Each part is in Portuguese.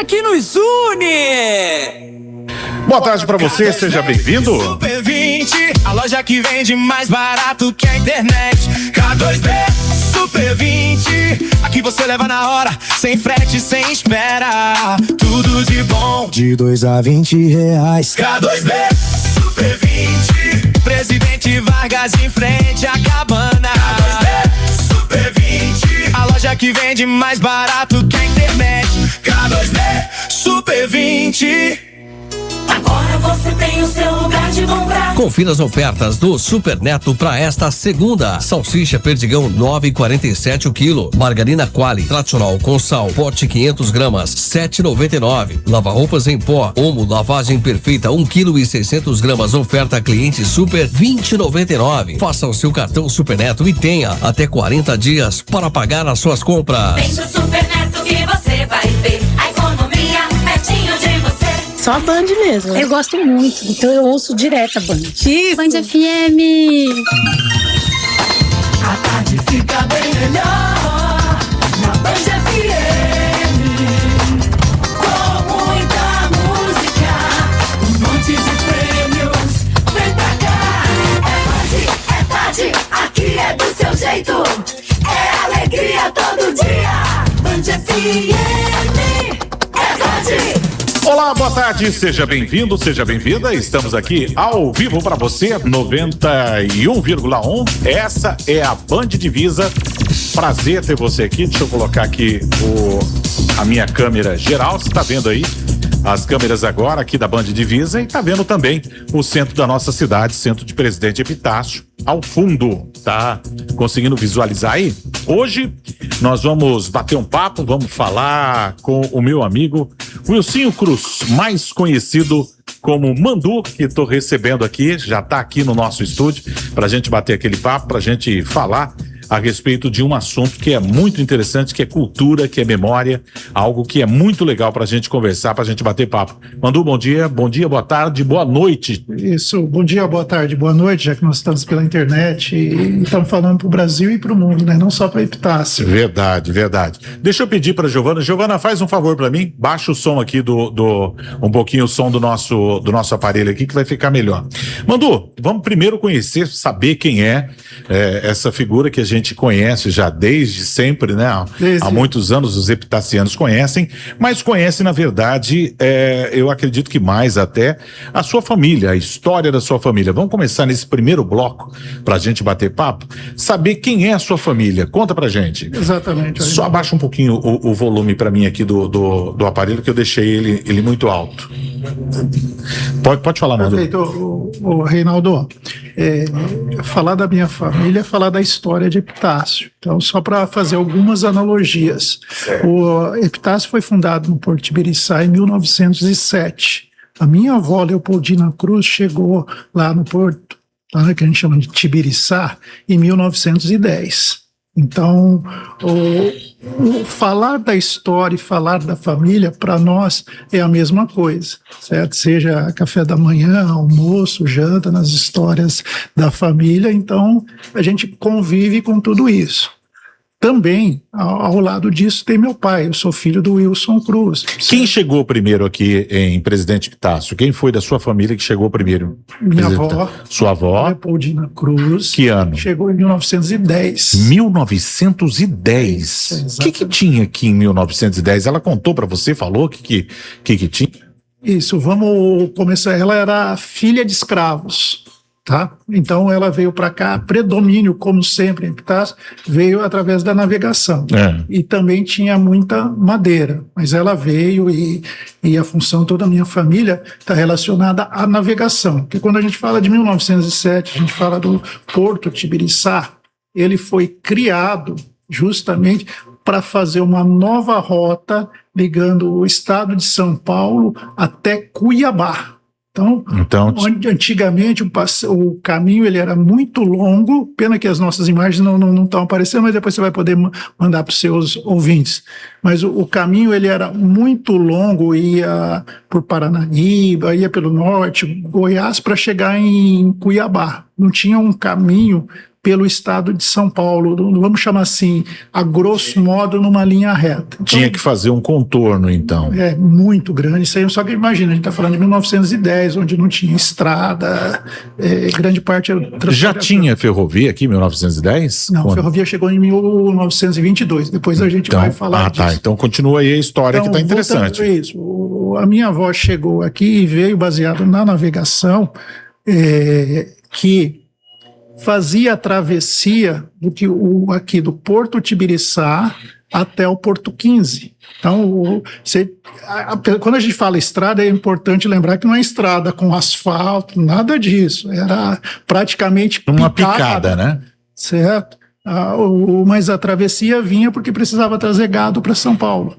que nos une. Boa tarde pra você, seja bem-vindo. Super 20, a loja que vende mais barato que a internet. K2B Super 20, aqui você leva na hora, sem frete, sem espera. Tudo de bom, de 2 a 20 reais. K2B Super 20, Presidente Vargas em frente à Cabana. K2B Super 20, a loja que vende mais barato que a internet. K2B Super 20. Agora você tem o seu lugar de comprar. Confira as ofertas do Super Neto para esta segunda. Salsicha Perdigão 9,47 o quilo. Margarina Qualy tradicional com sal, pote 500 gramas 7,99. Lava-roupas em pó, Omo lavagem perfeita 1 quilo e 600 gramas. Oferta cliente Super 20,99. Faça o seu cartão Super Neto e tenha até 40 dias para pagar as suas compras. Vem pro Super Neto que você vai ver a economia pertinho de você. Só a Band mesmo. Eu gosto muito, então eu ouço direto a Band. Isso. Band FM. A tarde fica bem melhor na Band FM. Com muita música, um monte de prêmios. Vem pra cá. É tarde, aqui é do seu jeito. É alegria todo dia. Band FM. É tarde. Olá, boa tarde, seja bem-vindo, seja bem-vinda. Estamos aqui ao vivo para você, 91,1. Essa é a Band Divisa. Prazer ter você aqui. Deixa eu colocar aqui a minha câmera geral. Você está vendo aí as câmeras agora aqui da Band Divisa e está vendo também o centro da nossa cidade, centro de Presidente Epitácio, ao fundo. Tá conseguindo visualizar aí? Hoje nós vamos bater um papo, vamos falar com o meu amigo Wilsinho Cruz, mais conhecido como Mandu, que estou recebendo aqui, já está aqui no nosso estúdio para a gente bater aquele papo, para a gente falar a respeito de um assunto que é muito interessante, que é cultura, que é memória, algo que é muito legal para a gente conversar, para a gente bater papo. Mandu, bom dia, boa tarde, boa noite. Isso, bom dia, boa tarde, boa noite, já que nós estamos pela internet e estamos falando para o Brasil e para o mundo, né? Não só para Epitácio. Verdade. Deixa eu pedir para Giovana. Giovana, faz um favor para mim, baixa o som aqui um pouquinho o som do nosso aparelho aqui, que vai ficar melhor. Mandu, vamos primeiro conhecer, saber quem é essa figura que a gente conhece já desde sempre, né? Há muitos anos os epitacianos conhecem, mas conhecem, na verdade, eu acredito que mais até, a sua família, a história da sua família. Vamos começar nesse primeiro bloco pra gente bater papo, saber quem é a sua família. Conta pra gente. Exatamente. Só abaixa um pouquinho o volume pra mim aqui do aparelho, que eu deixei ele muito alto. Pode falar, Mandu. Perfeito, Reinaldo. Falar da minha família é falar da história de Epitácio. Então, só para fazer algumas analogias. O Epitácio foi fundado no Porto Tibiriçá em 1907. A minha avó, Leopoldina Cruz, chegou lá no Porto, lá que a gente chama de Tibiriçá, em 1910. Então, falar da história e falar da família, para nós, é a mesma coisa, certo? Seja café da manhã, almoço, janta, nas histórias da família, então a gente convive com tudo isso. Também, ao lado disso, tem meu pai. Eu sou filho do Wilson Cruz. Quem chegou primeiro aqui em Presidente Epitácio? Quem foi da sua família que chegou primeiro? Minha avó. Sua avó? Leopoldina Cruz. Que ano? Chegou em 1910. 1910? O que tinha aqui em 1910? Ela contou para você, falou o que tinha? Isso, vamos começar. Ela era filha de escravos. Tá? Então ela veio para cá, predomínio, como sempre em Epitácio, veio através da navegação. E também tinha muita madeira, mas ela veio e a função toda da minha família está relacionada à navegação. Porque quando a gente fala de 1907, a gente fala do Porto Tibiriçá, ele foi criado justamente para fazer uma nova rota ligando o estado de São Paulo até Cuiabá. Então, antigamente o caminho ele era muito longo, pena que as nossas imagens não estão aparecendo, mas depois você vai poder mandar para os seus ouvintes. Mas o caminho ele era muito longo, ia por Paranaíba, ia pelo norte, Goiás, para chegar em Cuiabá. Não tinha um caminho pelo estado de São Paulo, vamos chamar assim, a grosso modo, numa linha reta. Então, tinha que fazer um contorno, então. É muito grande isso aí, só que imagina, a gente está falando de 1910, onde não tinha estrada, grande parte... Já tinha ferrovia aqui em 1910? Não, a ferrovia chegou em 1922, depois a gente vai falar disso. Tá, então continua aí a história que está interessante. Isso, a minha avó chegou aqui e veio baseado na navegação, que fazia a travessia aqui do Porto Tibiriçá até o Porto 15. Então, quando a gente fala estrada, é importante lembrar que não é estrada com asfalto, nada disso. Era praticamente uma picada, né? Certo? Mas a travessia vinha porque precisava trazer gado para São Paulo.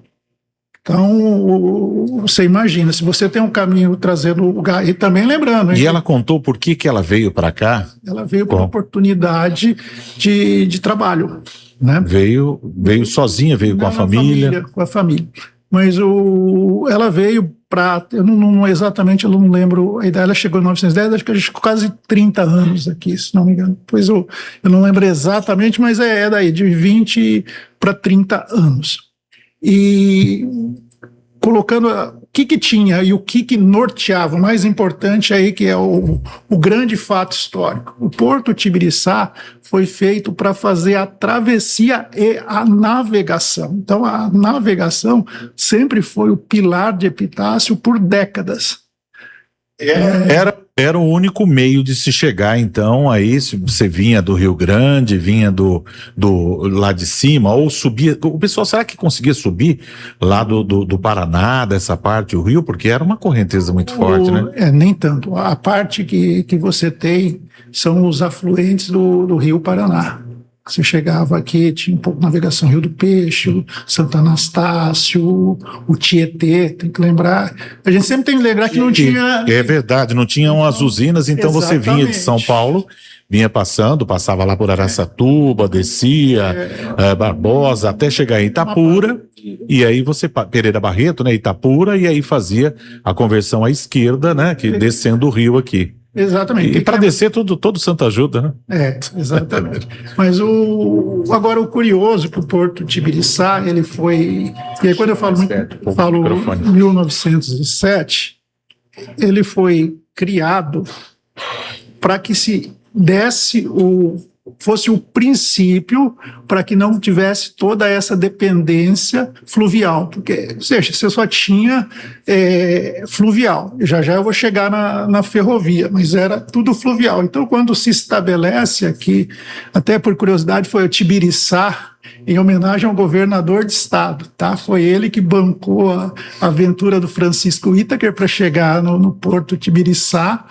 Então, você imagina, se você tem um caminho trazendo o gado, e também lembrando... E ela contou por que ela veio para cá? Ela veio por oportunidade de trabalho, né? Veio sozinha, veio com a família? Com a família. Mas ela veio eu não exatamente, eu não lembro a idade, ela chegou em 1910, acho que a gente ficou quase 30 anos aqui, se não me engano. Pois eu não lembro exatamente, mas é daí, de 20 para 30 anos. E colocando o que tinha e o que norteava, o mais importante aí, que é o grande fato histórico. O Porto Tibiriçá foi feito para fazer a travessia e a navegação. Então, a navegação sempre foi o pilar de Epitácio por décadas. Era o único meio de se chegar, então, aí se você vinha do Rio Grande, vinha do lá de cima, ou subia, o pessoal, será que conseguia subir lá do Paraná, dessa parte do Rio? Porque era uma correnteza muito forte, né? Nem tanto. A parte que você tem são os afluentes do Rio Paraná. Você chegava aqui, tinha um pouco de navegação, Rio do Peixe, o Santo Anastácio, o Tietê, tem que lembrar. A gente sempre tem que lembrar que não tinha... É verdade, não tinham as usinas, então Exatamente. Você vinha de São Paulo, vinha passava lá por Araçatuba, descia, Barbosa, até chegar em Itapura, e aí Pereira Barreto, né, Itapura, e aí fazia a conversão à esquerda, né, descendo o rio aqui. Exatamente. E para descer todo santo ajuda, né? Exatamente. Mas agora o curioso que o Porto Tibiriçá, ele foi... E aí quando eu falo 1907, ele foi criado para que se desse fosse o princípio para que não tivesse toda essa dependência fluvial, porque, ou seja, você só tinha fluvial. Já eu vou chegar na ferrovia, mas era tudo fluvial. Então, quando se estabelece aqui, até por curiosidade, foi o Tibiriçá, em homenagem ao governador de estado, tá? Foi ele que bancou a aventura do Francisco Ítaker para chegar no Porto Tibiriçá,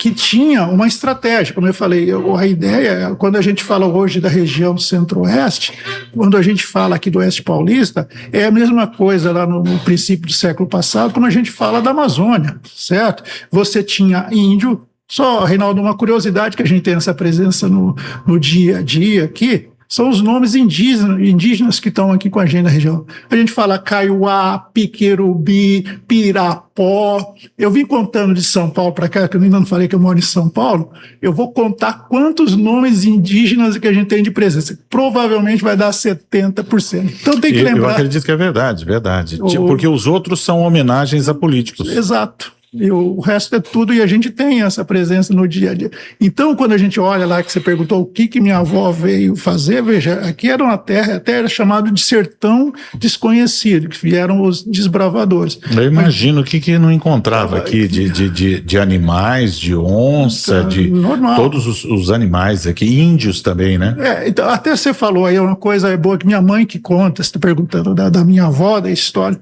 que tinha uma estratégia, como eu falei, a ideia, quando a gente fala hoje da região centro-oeste, quando a gente fala aqui do oeste paulista, é a mesma coisa lá no princípio do século passado, quando a gente fala da Amazônia, certo? Você tinha índio, só, Reinaldo, uma curiosidade que a gente tem essa presença no dia a dia aqui, são os nomes indígenas que estão aqui com a gente na região. A gente fala Kaiowá, Piquerubi, Pirapó. Eu vim contando de São Paulo para cá, que eu ainda não falei que eu moro em São Paulo. Eu vou contar quantos nomes indígenas que a gente tem de presença. Provavelmente vai dar 70%. Então tem que lembrar. Eu acredito que é verdade. Porque os outros são homenagens a políticos. Exato. E o resto é tudo, e a gente tem essa presença no dia a dia. Então, quando a gente olha lá, que você perguntou o que minha avó veio fazer, veja, aqui era uma terra, até era chamado de sertão desconhecido, que vieram os desbravadores. Eu imagino o que não encontrava aqui de animais, de onça, de normal. Todos os animais aqui, índios também, né? Então, até você falou aí uma coisa boa que minha mãe que conta, você está perguntando da minha avó, da história.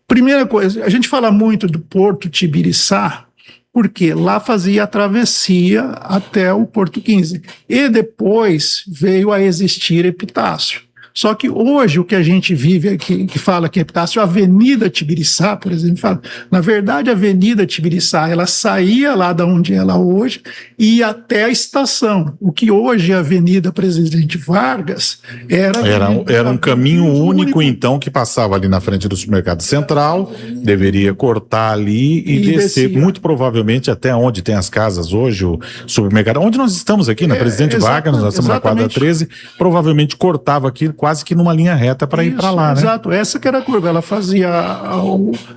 Primeira coisa, a gente fala muito do Porto Tibiriçá, porque lá fazia a travessia até o Porto 15. E depois veio a existir Epitácio. Só que hoje o que a gente vive aqui, que fala que Epitácio, a Avenida Tibiriçá, por exemplo, fala, na verdade a Avenida Tibiriçá, ela saía lá da onde ela hoje e ia até a estação. O que hoje é a Avenida Presidente Vargas era um caminho único, então, que passava ali na frente do supermercado central, deveria cortar ali e descer, descia. muito provavelmente até onde tem as casas hoje, o supermercado, onde nós estamos aqui, na Presidente Vargas, nós estamos na quadra 13, provavelmente cortava aqui quase que numa linha reta para ir para lá, né? Exato, essa que era a curva, ela fazia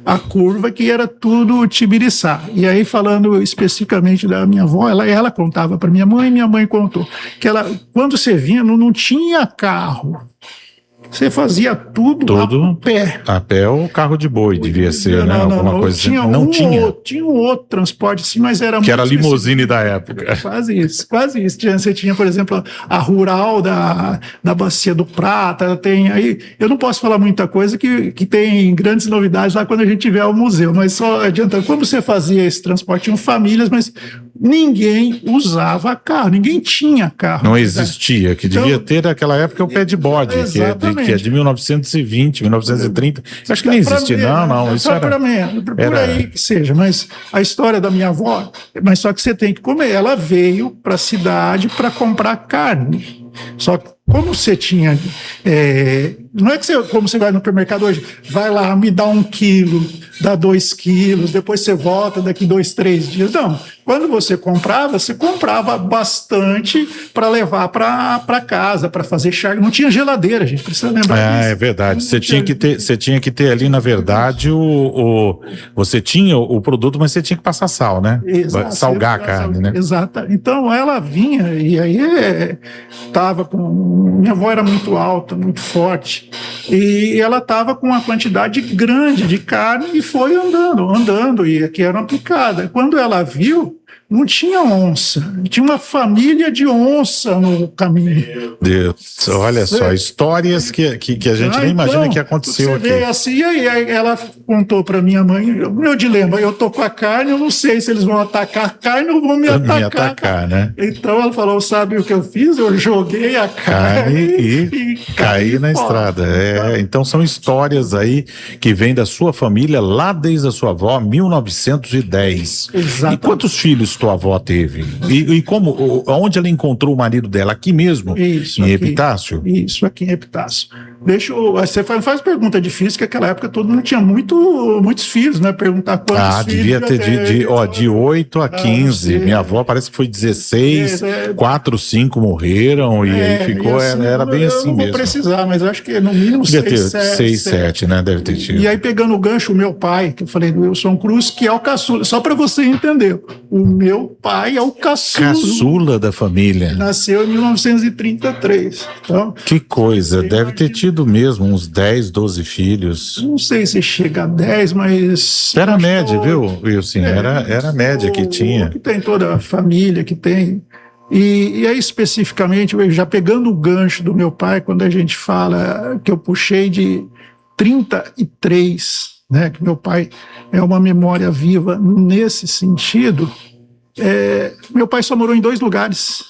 a curva que era tudo Tibiriçá. E aí, falando especificamente da minha avó, ela contava para minha mãe contou, que ela, quando você vinha, não tinha carro. Você fazia tudo a pé. A pé ou carro de boi, devia ser, né? Alguma coisa assim. Não tinha. Tinha um outro transporte, sim, mas era que era a limusine da época. Quase isso. Você tinha, por exemplo, a Rural da Bacia do Prata, tem aí. Eu não posso falar muita coisa que tem grandes novidades lá quando a gente tiver ao museu, mas só adiantando, como você fazia esse transporte? Tinham famílias, mas ninguém usava carro, ninguém tinha carro. Não existia, que devia ter naquela época o pé de bode, que é de 1920, 1930. Acho que nem existia. Não, isso era... Por aí que seja, mas a história da minha avó, mas só que você tem que comer. Ela veio para a cidade para comprar carne. Só que como você tinha... não é que você, como você vai no supermercado hoje, vai lá, me dá 1 quilo, dá 2 quilos, depois você volta daqui 2, 3 dias. Não, quando você comprava bastante para levar para casa, para fazer charque. Não tinha geladeira, a gente precisa lembrar disso. É verdade, você tinha que ter ali, na verdade, você tinha o produto, mas você tinha que passar sal, né? Exato, salgar a carne, né? Exato. Então ela vinha e aí estava com... Minha avó era muito alta, muito forte, e ela estava com uma quantidade grande de carne e foi andando, e aqui era uma picada. Quando ela viu, não tinha onça, tinha uma família de onça no caminho. Meu Deus, olha só, histórias que a gente nem imagina que aconteceu aqui. Vê assim, aí ela contou para minha mãe, meu dilema, eu tô com a carne, eu não sei se eles vão atacar a carne ou vão me atacar, né? Então ela falou, sabe o que eu fiz? Eu joguei a carne e caí na estrada. Então são histórias aí que vêm da sua família lá desde a sua avó, 1910. Exatamente. E quantos filhos tua avó teve? E como, onde ela encontrou o marido dela? Aqui mesmo? Em Epitácio? Isso, aqui em Epitácio. Você faz pergunta difícil, que naquela época todo mundo tinha muitos filhos, né? Perguntar quantos filhos. Devia ter de 8 a 15. Minha avó parece que foi 16, 4, 5 morreram, e aí ficou, assim, era bem assim mesmo. Não vou precisar, mas eu acho que no mínimo 6, 7, né? Deve ter tido. E aí, pegando o gancho, o meu pai, que eu falei do Wilson Cruz, que é o caçula, só para você entender, o meu pai é o caçula da família. Nasceu em 1933. Então, que coisa, deve ter tido mesmo uns 10, 12 filhos. Não sei se chega a 10, mas... Era a média, viu, Wilson? Era a média que tinha. Que tem toda a família, que tem... E aí, especificamente, já pegando o gancho do meu pai, quando a gente fala que eu puxei de 33, né, que meu pai é uma memória viva nesse sentido, meu pai só morou em 2 lugares,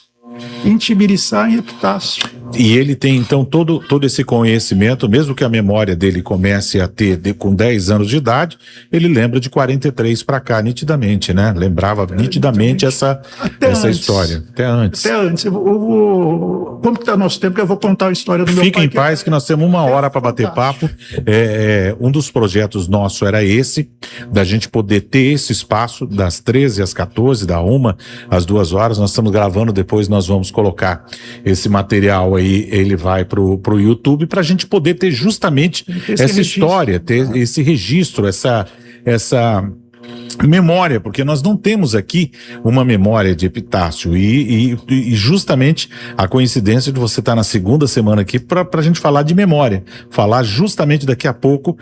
em Tibiriçá e em Epitácio. E ele tem, então, todo esse conhecimento, mesmo que a memória dele comece a ter com 10 anos de idade, ele lembra de 43 para cá, nitidamente, né? Lembrava nitidamente essa história. Até antes. Eu vou... Como que está nosso tempo, que eu vou contar a história do meu pai. Fique em paz, que nós temos 1 hora para bater papo. Um dos projetos nosso era esse, da gente poder ter esse espaço das 13 às 14, da 1 às 2 horas. Nós estamos gravando, depois nós vamos colocar esse material aí, ele vai pro YouTube, para a gente poder ter justamente essa história, ter esse registro, essa memória, porque nós não temos aqui uma memória de Epitácio e justamente a coincidência de você estar na segunda semana aqui para a gente falar de memória, falar justamente daqui a pouco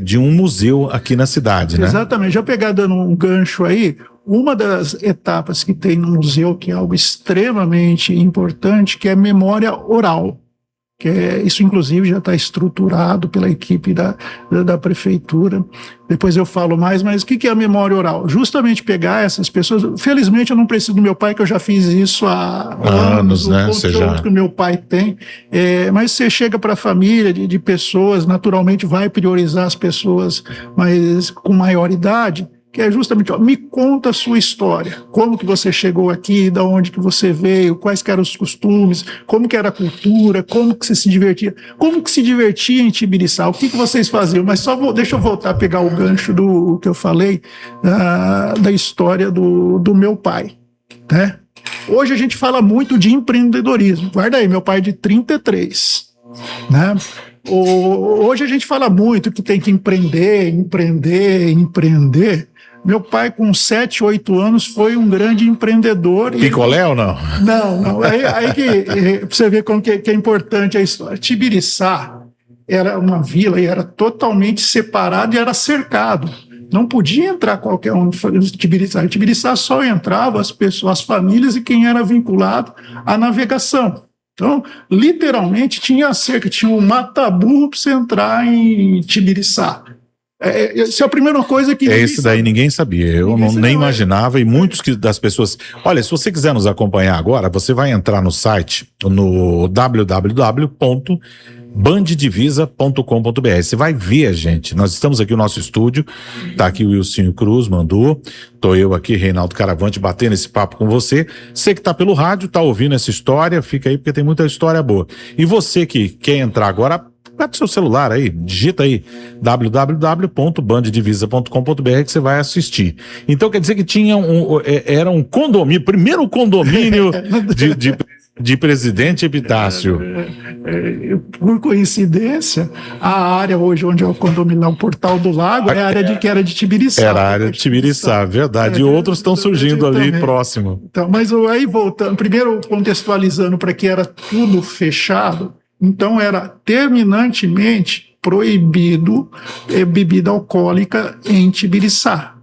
de um museu aqui na cidade, né? Exatamente, já pegar dando um gancho aí, uma das etapas que tem no museu, que é algo extremamente importante, que é memória oral. isso inclusive já está estruturado pela equipe da prefeitura. Depois eu falo mais, mas o que é a memória oral? Justamente pegar essas pessoas. Felizmente eu não preciso do meu pai, que eu já fiz isso há anos, né? O conteúdo que o meu pai tem. Mas você chega para a família de pessoas, naturalmente vai priorizar as pessoas com maior idade, que é justamente, me conta a sua história, como que você chegou aqui, da onde que você veio, quais que eram os costumes, como que era a cultura, como que você se divertia, como que se divertia em Tibiriçá, o que vocês faziam, mas deixa eu voltar a pegar o gancho do que eu falei, da história do meu pai, né? Hoje a gente fala muito de empreendedorismo, guarda aí, meu pai é de 33, né? Hoje a gente fala muito que tem que empreender. Meu pai, com 7, 8 anos, foi um grande empreendedor. Picolé ou não? Não. Aí que você vê como que é importante a história. Tibiriçá era uma vila e era totalmente separado e era cercado. Não podia entrar qualquer um em Tibiriçá. Em Tibiriçá só entravam as pessoas, as famílias e quem era vinculado à navegação. Então, literalmente, tinha um mata-burro para você entrar em Tibiriçá. Essa é a primeira coisa que... Esse daí ninguém sabia, eu nem imaginava, e muitos das pessoas... Olha, se você quiser nos acompanhar agora, você vai entrar no site, no www.banddivisa.com.br. Você vai ver, gente, nós estamos aqui no nosso estúdio, tá aqui o Wilson Cruz, Mandu, tô eu aqui, Reinaldo Caravante, batendo esse papo com você. Você que tá pelo rádio, tá ouvindo essa história, fica aí porque tem muita história boa. E você que quer entrar agora, pega o seu celular aí, digita aí www.banddivisa.com.br que você vai assistir. Então quer dizer que tinha era um condomínio, primeiro condomínio de Presidente Epitácio. Por coincidência, a área hoje onde é o condomínio, o Portal do Lago, é a área que era de Tibiriçá. Era a área de Tibiriçá, verdade. E outros estão surgindo ali próximo. Então, mas aí voltando, primeiro contextualizando para que era tudo fechado, então era terminantemente proibido bebida alcoólica em Tibiriçá,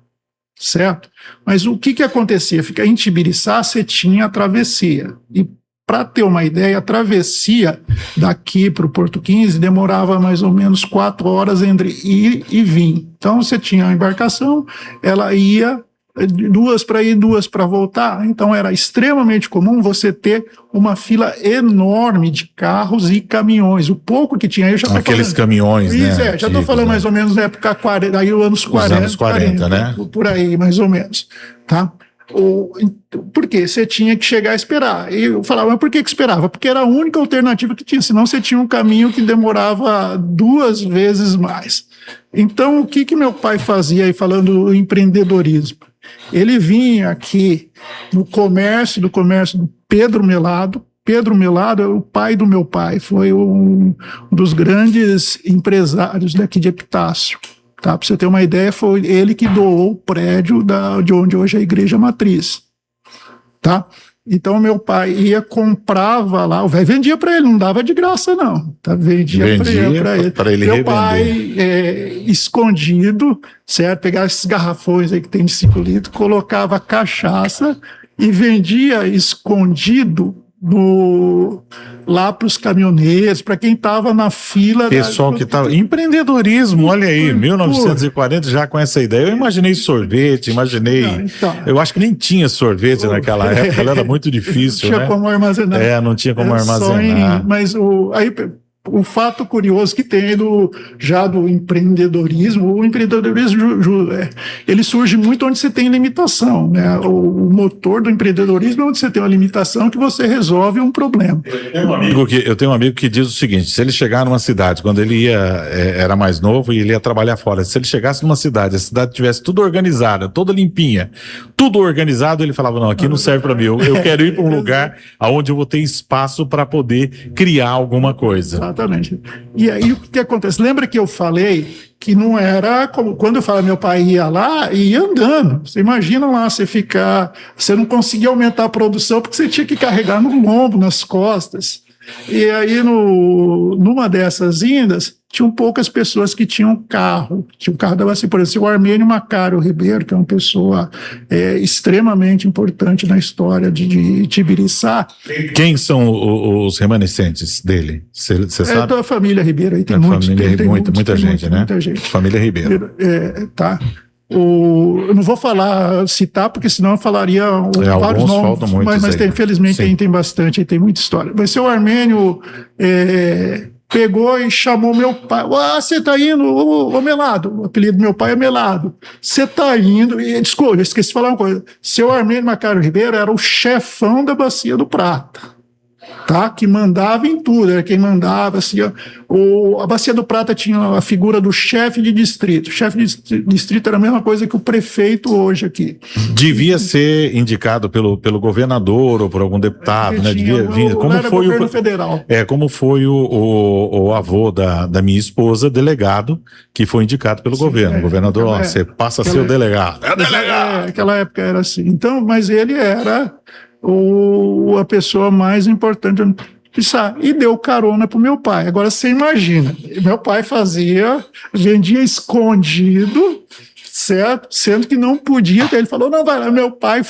certo? Mas o que acontecia? Em Tibiriçá você tinha a travessia, e para ter uma ideia, a travessia daqui para o Porto 15 demorava mais ou menos 4 horas entre ir e vir. Então você tinha a embarcação, ela ia 2 para ir, 2 para voltar. Então era extremamente comum você ter uma fila enorme de carros e caminhões. O pouco que tinha aí, eu já estou falando... caminhões, né? Já estou falando mais ou menos na época 40, aí os anos 40. Os anos 40, né? Por aí, mais ou menos, tá? Porque você tinha que chegar a esperar. E eu falava, mas por que esperava? Porque era a única alternativa que tinha, senão você tinha um caminho que demorava 2 vezes mais. Então, o que meu pai fazia aí, falando do empreendedorismo? Ele vinha aqui do comércio do Pedro Melado. Pedro Melado é o pai do meu pai, foi um dos grandes empresários daqui de Epitácio. Tá, para você ter uma ideia, foi ele que doou o prédio de onde hoje é a Igreja Matriz. Tá? Então, meu pai comprava lá, o velho vendia para ele, não dava de graça, não. Tá? Vendia para ele. Meu revender. Pai, escondido, certo? Pegava esses garrafões aí que tem de 5 litros, colocava cachaça e vendia escondido lá para os caminhoneiros, para quem estava na fila. Pessoal que estava... Empreendedorismo, olha aí, 1940 já com essa ideia. Eu imaginei sorvete, eu acho que nem tinha sorvete naquela época, ela era muito difícil, não tinha como armazenar. Não tinha como armazenar. Mas o fato curioso que tem já do empreendedorismo, o empreendedorismo ele surge muito onde você tem limitação, né? O motor do empreendedorismo é onde você tem uma limitação que você resolve um problema. Eu tenho um amigo que diz o seguinte: se ele chegar numa cidade, quando ele era mais novo e ele ia trabalhar fora, se ele chegasse numa cidade, a cidade tivesse tudo organizada, toda limpinha, tudo organizado, ele falava, não, aqui não serve para mim, eu quero ir para um lugar onde eu vou ter espaço para poder criar alguma coisa. Exatamente. E aí o que acontece? Lembra que eu falei que não era como quando eu falo meu pai ia lá e ia andando. Você imagina lá, você não conseguia aumentar a produção porque você tinha que carregar no lombo, nas costas. E aí, numa dessas indas, tinham poucas pessoas que tinham carro. Tinha o carro da bacia, por exemplo, o Armênio Macário Ribeiro, que é uma pessoa extremamente importante na história de Tibiriçá. Quem são os remanescentes dele? Você sabe? É da família Ribeiro, aí tem muita gente, né? Muita gente. Família Ribeiro. Tá. Eu não vou citar, porque senão eu falaria vários nomes, mas infelizmente tem bastante, tem muita história. Vai ser o Armênio pegou e chamou meu pai. Você tá indo, ô Melado, o apelido do meu pai é Melado. Você tá indo, e desculpa, eu esqueci de falar uma coisa. Seu Armênio Macário Ribeiro era o chefão da Bacia do Prata. Tá? Que mandava em tudo, era quem mandava, assim, a Bacia do Prata tinha a figura do chefe de distrito. O chefe de distrito era a mesma coisa que o prefeito hoje aqui. Devia ser indicado pelo governador ou por algum deputado, né? Devia vir. Como foi o governo federal. Como foi o avô da minha esposa, delegado, que foi indicado pelo governo. O governador, você passa a ser o delegado. É o delegado. Naquela época era assim. Então, mas ele era a pessoa mais importante e deu carona pro meu pai. Agora você imagina, meu pai vendia escondido, certo? Sendo que não podia ter. Ele falou, não, vai lá. Meu pai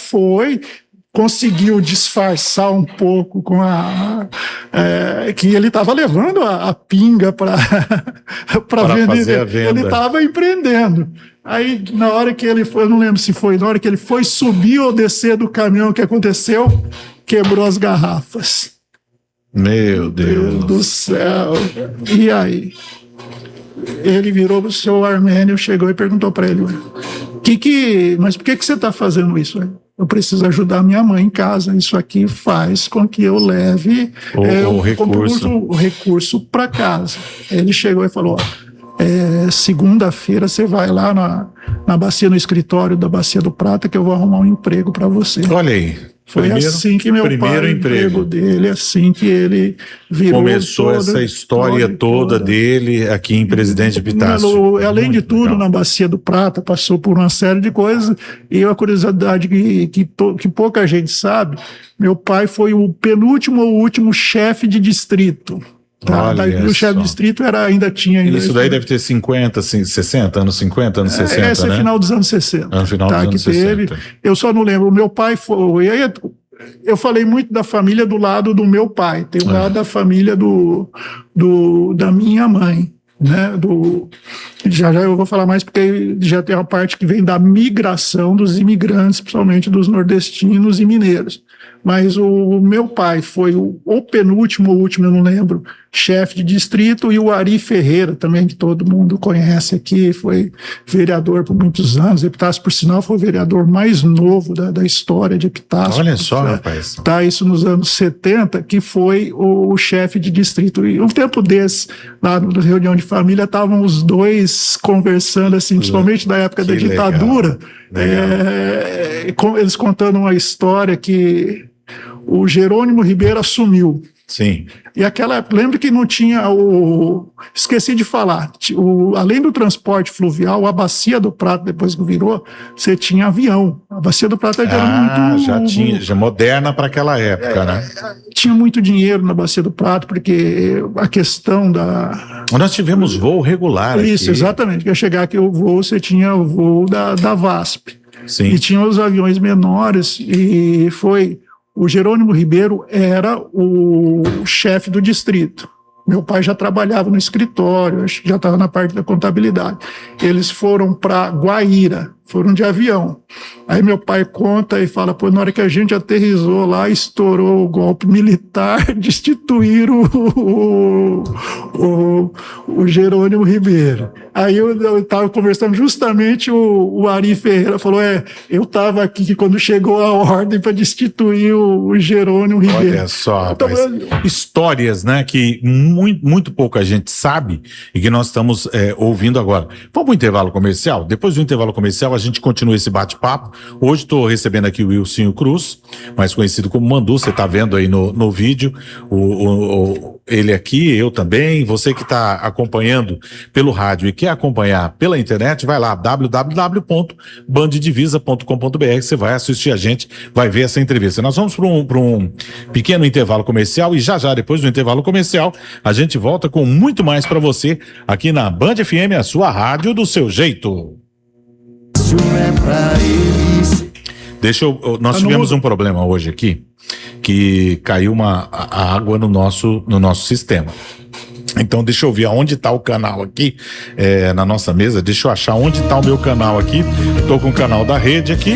conseguiu disfarçar um pouco com que ele estava levando a pinga para vender. Fazer a venda. Ele estava empreendendo. Aí, na hora que ele foi, eu não lembro se foi, na hora que ele foi subir ou descer do caminhão, o que aconteceu? Quebrou as garrafas. Meu Deus do céu. E aí? Ele virou pro seu Armênio, chegou e perguntou para ele, mas por que você está fazendo isso? Eu preciso ajudar minha mãe em casa. Isso aqui faz com que eu leve o recurso para casa. Ele chegou e falou, segunda-feira você vai lá na Bacia, no escritório da Bacia do Prata, que eu vou arrumar um emprego para você. Olha aí. Foi assim que meu pai, o emprego dele, assim que ele virou. Começou essa história toda dele aqui em Presidente Epitácio. Além de tudo, na Bacia do Prata, passou por uma série de coisas, e a curiosidade que pouca gente sabe, meu pai foi o penúltimo ou último chefe de distrito. Tá, o chefe de distrito ainda tinha... Isso daí deve ter 50, 60, anos 50, anos 60, esse né? É final dos anos 60. Final dos anos 60. Eu só não lembro, o meu pai foi... Eu falei muito da família do lado do meu pai, tem o lado da família da minha mãe, né? Já eu vou falar mais, porque já tem uma parte que vem da migração dos imigrantes, principalmente dos nordestinos e mineiros. Mas o meu pai foi o penúltimo, ou último, eu não lembro, chefe de distrito, e o Ari Ferreira, também, que todo mundo conhece aqui, foi vereador por muitos anos. Epitácio, por sinal, foi o vereador mais novo da história de Epitácio. Olha só, rapaz. Tá, isso nos anos 70, que foi o chefe de distrito. E um tempo desse, lá na reunião de família, estavam os dois conversando, assim, principalmente da época da ditadura, eles contando uma história que o Jerônimo Ribeiro assumiu. Sim. E aquela época, lembra que não tinha esqueci de falar, além do transporte fluvial, a Bacia do Prata, depois que virou, você tinha avião. A Bacia do Prata era já moderna para aquela época, né? Tinha muito dinheiro na Bacia do Prata, porque a questão da... Nós tivemos voo regular Isso, aqui. Exatamente. Ia chegar aqui você tinha o voo da VASP. Sim. E tinha os aviões menores, e o Jerônimo Ribeiro era o chefe do distrito. Meu pai já trabalhava no escritório, acho que já estava na parte da contabilidade. Eles foram para Guaíra, foram de avião. Aí meu pai conta e fala, na hora que a gente aterrissou lá, estourou o golpe militar, destituíram o Jerônimo Ribeiro. Aí eu estava conversando, justamente o Ari Ferreira falou, eu estava aqui quando chegou a ordem para destituir o Jerônimo Ribeiro. Olha só, rapaz, histórias, né, que muito pouca gente sabe e que nós estamos ouvindo agora. Vamos para o intervalo comercial? Depois do intervalo comercial, a gente continua esse bate-papo. Hoje estou recebendo aqui o Wilsinho Cruz, mais conhecido como Mandu, você está vendo aí no vídeo, o ele aqui, eu também, você que está acompanhando pelo rádio e quer acompanhar pela internet, vai lá, www.banddivisa.com.br, você vai assistir a gente, vai ver essa entrevista. Nós vamos para um pequeno intervalo comercial e já depois do intervalo comercial, a gente volta com muito mais para você aqui na Band FM, a sua rádio do seu jeito. Nós tivemos um problema hoje aqui, que caiu a água no nosso sistema. Então deixa eu ver aonde está o canal aqui, na nossa mesa, deixa eu achar onde está o meu canal aqui. Estou com o canal da rede aqui,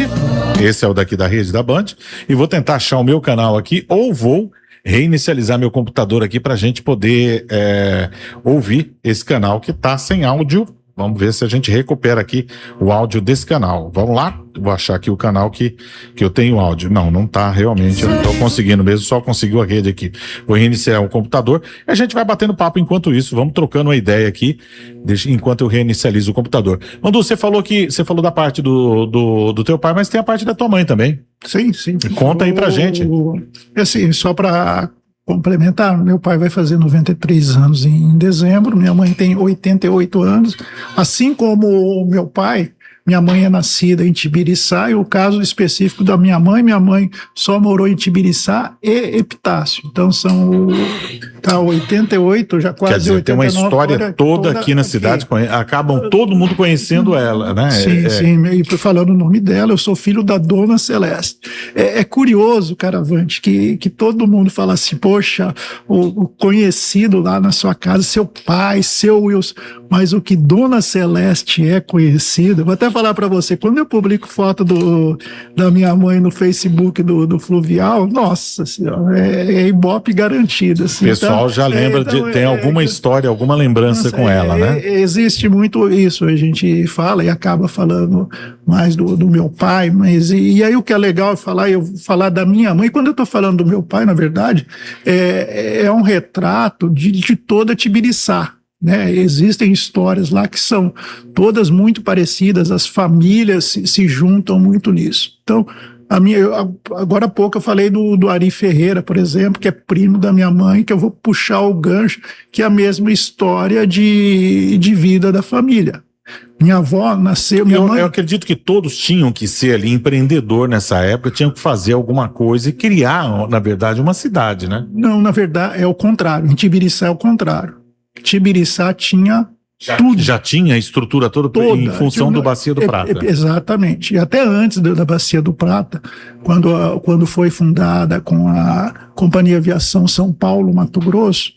esse é o daqui da rede da Band, e vou tentar achar o meu canal aqui, ou vou reinicializar meu computador aqui para a gente poder ouvir esse canal que está sem áudio. Vamos ver se a gente recupera aqui o áudio desse canal. Vamos lá? Vou achar aqui o canal que eu tenho áudio. Não tá realmente, eu não tô conseguindo mesmo, só conseguiu a rede aqui. Vou reiniciar o computador e a gente vai batendo papo enquanto isso, vamos trocando uma ideia aqui, enquanto eu reinicializo o computador. Mandu, você falou da parte do teu pai, mas tem a parte da tua mãe também. Sim. Conta aí pra gente. Assim, só para complementar, meu pai vai fazer 93 anos em dezembro, minha mãe tem 88 anos, assim como o meu pai. Minha mãe é nascida em Tibiriçá, e o caso específico da minha mãe só morou em Tibiriçá e Epitácio. Então são 88, já quase 89. Quer dizer, tem uma história toda aqui na cidade, acabam todo mundo conhecendo ela, né? Sim, e falando o nome dela, eu sou filho da Dona Celeste. É curioso, Caravante, que todo mundo fala assim, poxa, o conhecido lá na sua casa, seu pai, seu Wilson, mas o que Dona Celeste é conhecida, vou até falar para você, quando eu publico foto da minha mãe no Facebook do Fluvial, nossa senhora, é ibope garantido. Assim, o pessoal já lembra, tem alguma história, alguma lembrança com ela, né? Existe muito isso, a gente fala e acaba falando mais do meu pai, mas e aí o que é legal é eu falar da minha mãe. Quando eu estou falando do meu pai, na verdade, é um retrato de toda Tibiriçá. Né? Existem histórias lá que são todas muito parecidas, as famílias se juntam muito nisso. Então, agora há pouco eu falei do Ari Ferreira, por exemplo, que é primo da minha mãe, que eu vou puxar o gancho, que é a mesma história de vida da família. Minha avó nasceu... Eu acredito que todos tinham que ser ali empreendedor nessa época, tinham que fazer alguma coisa e criar, na verdade, uma cidade, né? Não, na verdade, é o contrário. Em Tibiriçá é o contrário. Tibiriçá tinha tudo. Já tinha a estrutura toda em função do Bacia do Prata. Exatamente. E até antes da Bacia do Prata, quando foi fundada com a Companhia Aviação São Paulo, Mato Grosso,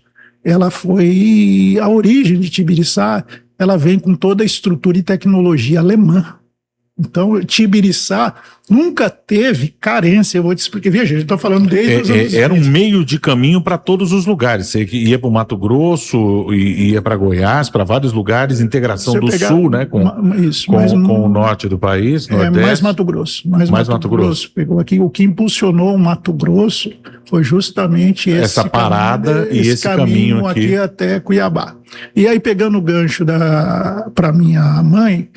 ela foi a origem de Tibiriçá, ela vem com toda a estrutura e tecnologia alemã. Então, Tibiriçá nunca teve carência, eu vou te explicar. Veja, eu estou falando desde os anos era um meio de caminho para todos os lugares. Você ia para o Mato Grosso, ia para Goiás, para vários lugares, integração do Sul, né, com o norte do país, Nordeste. Mais Mato Grosso. Mais Mato Grosso. Pegou aqui. O que impulsionou o Mato Grosso foi justamente essa parada e esse caminho aqui até Cuiabá. E aí, pegando o gancho para minha mãe,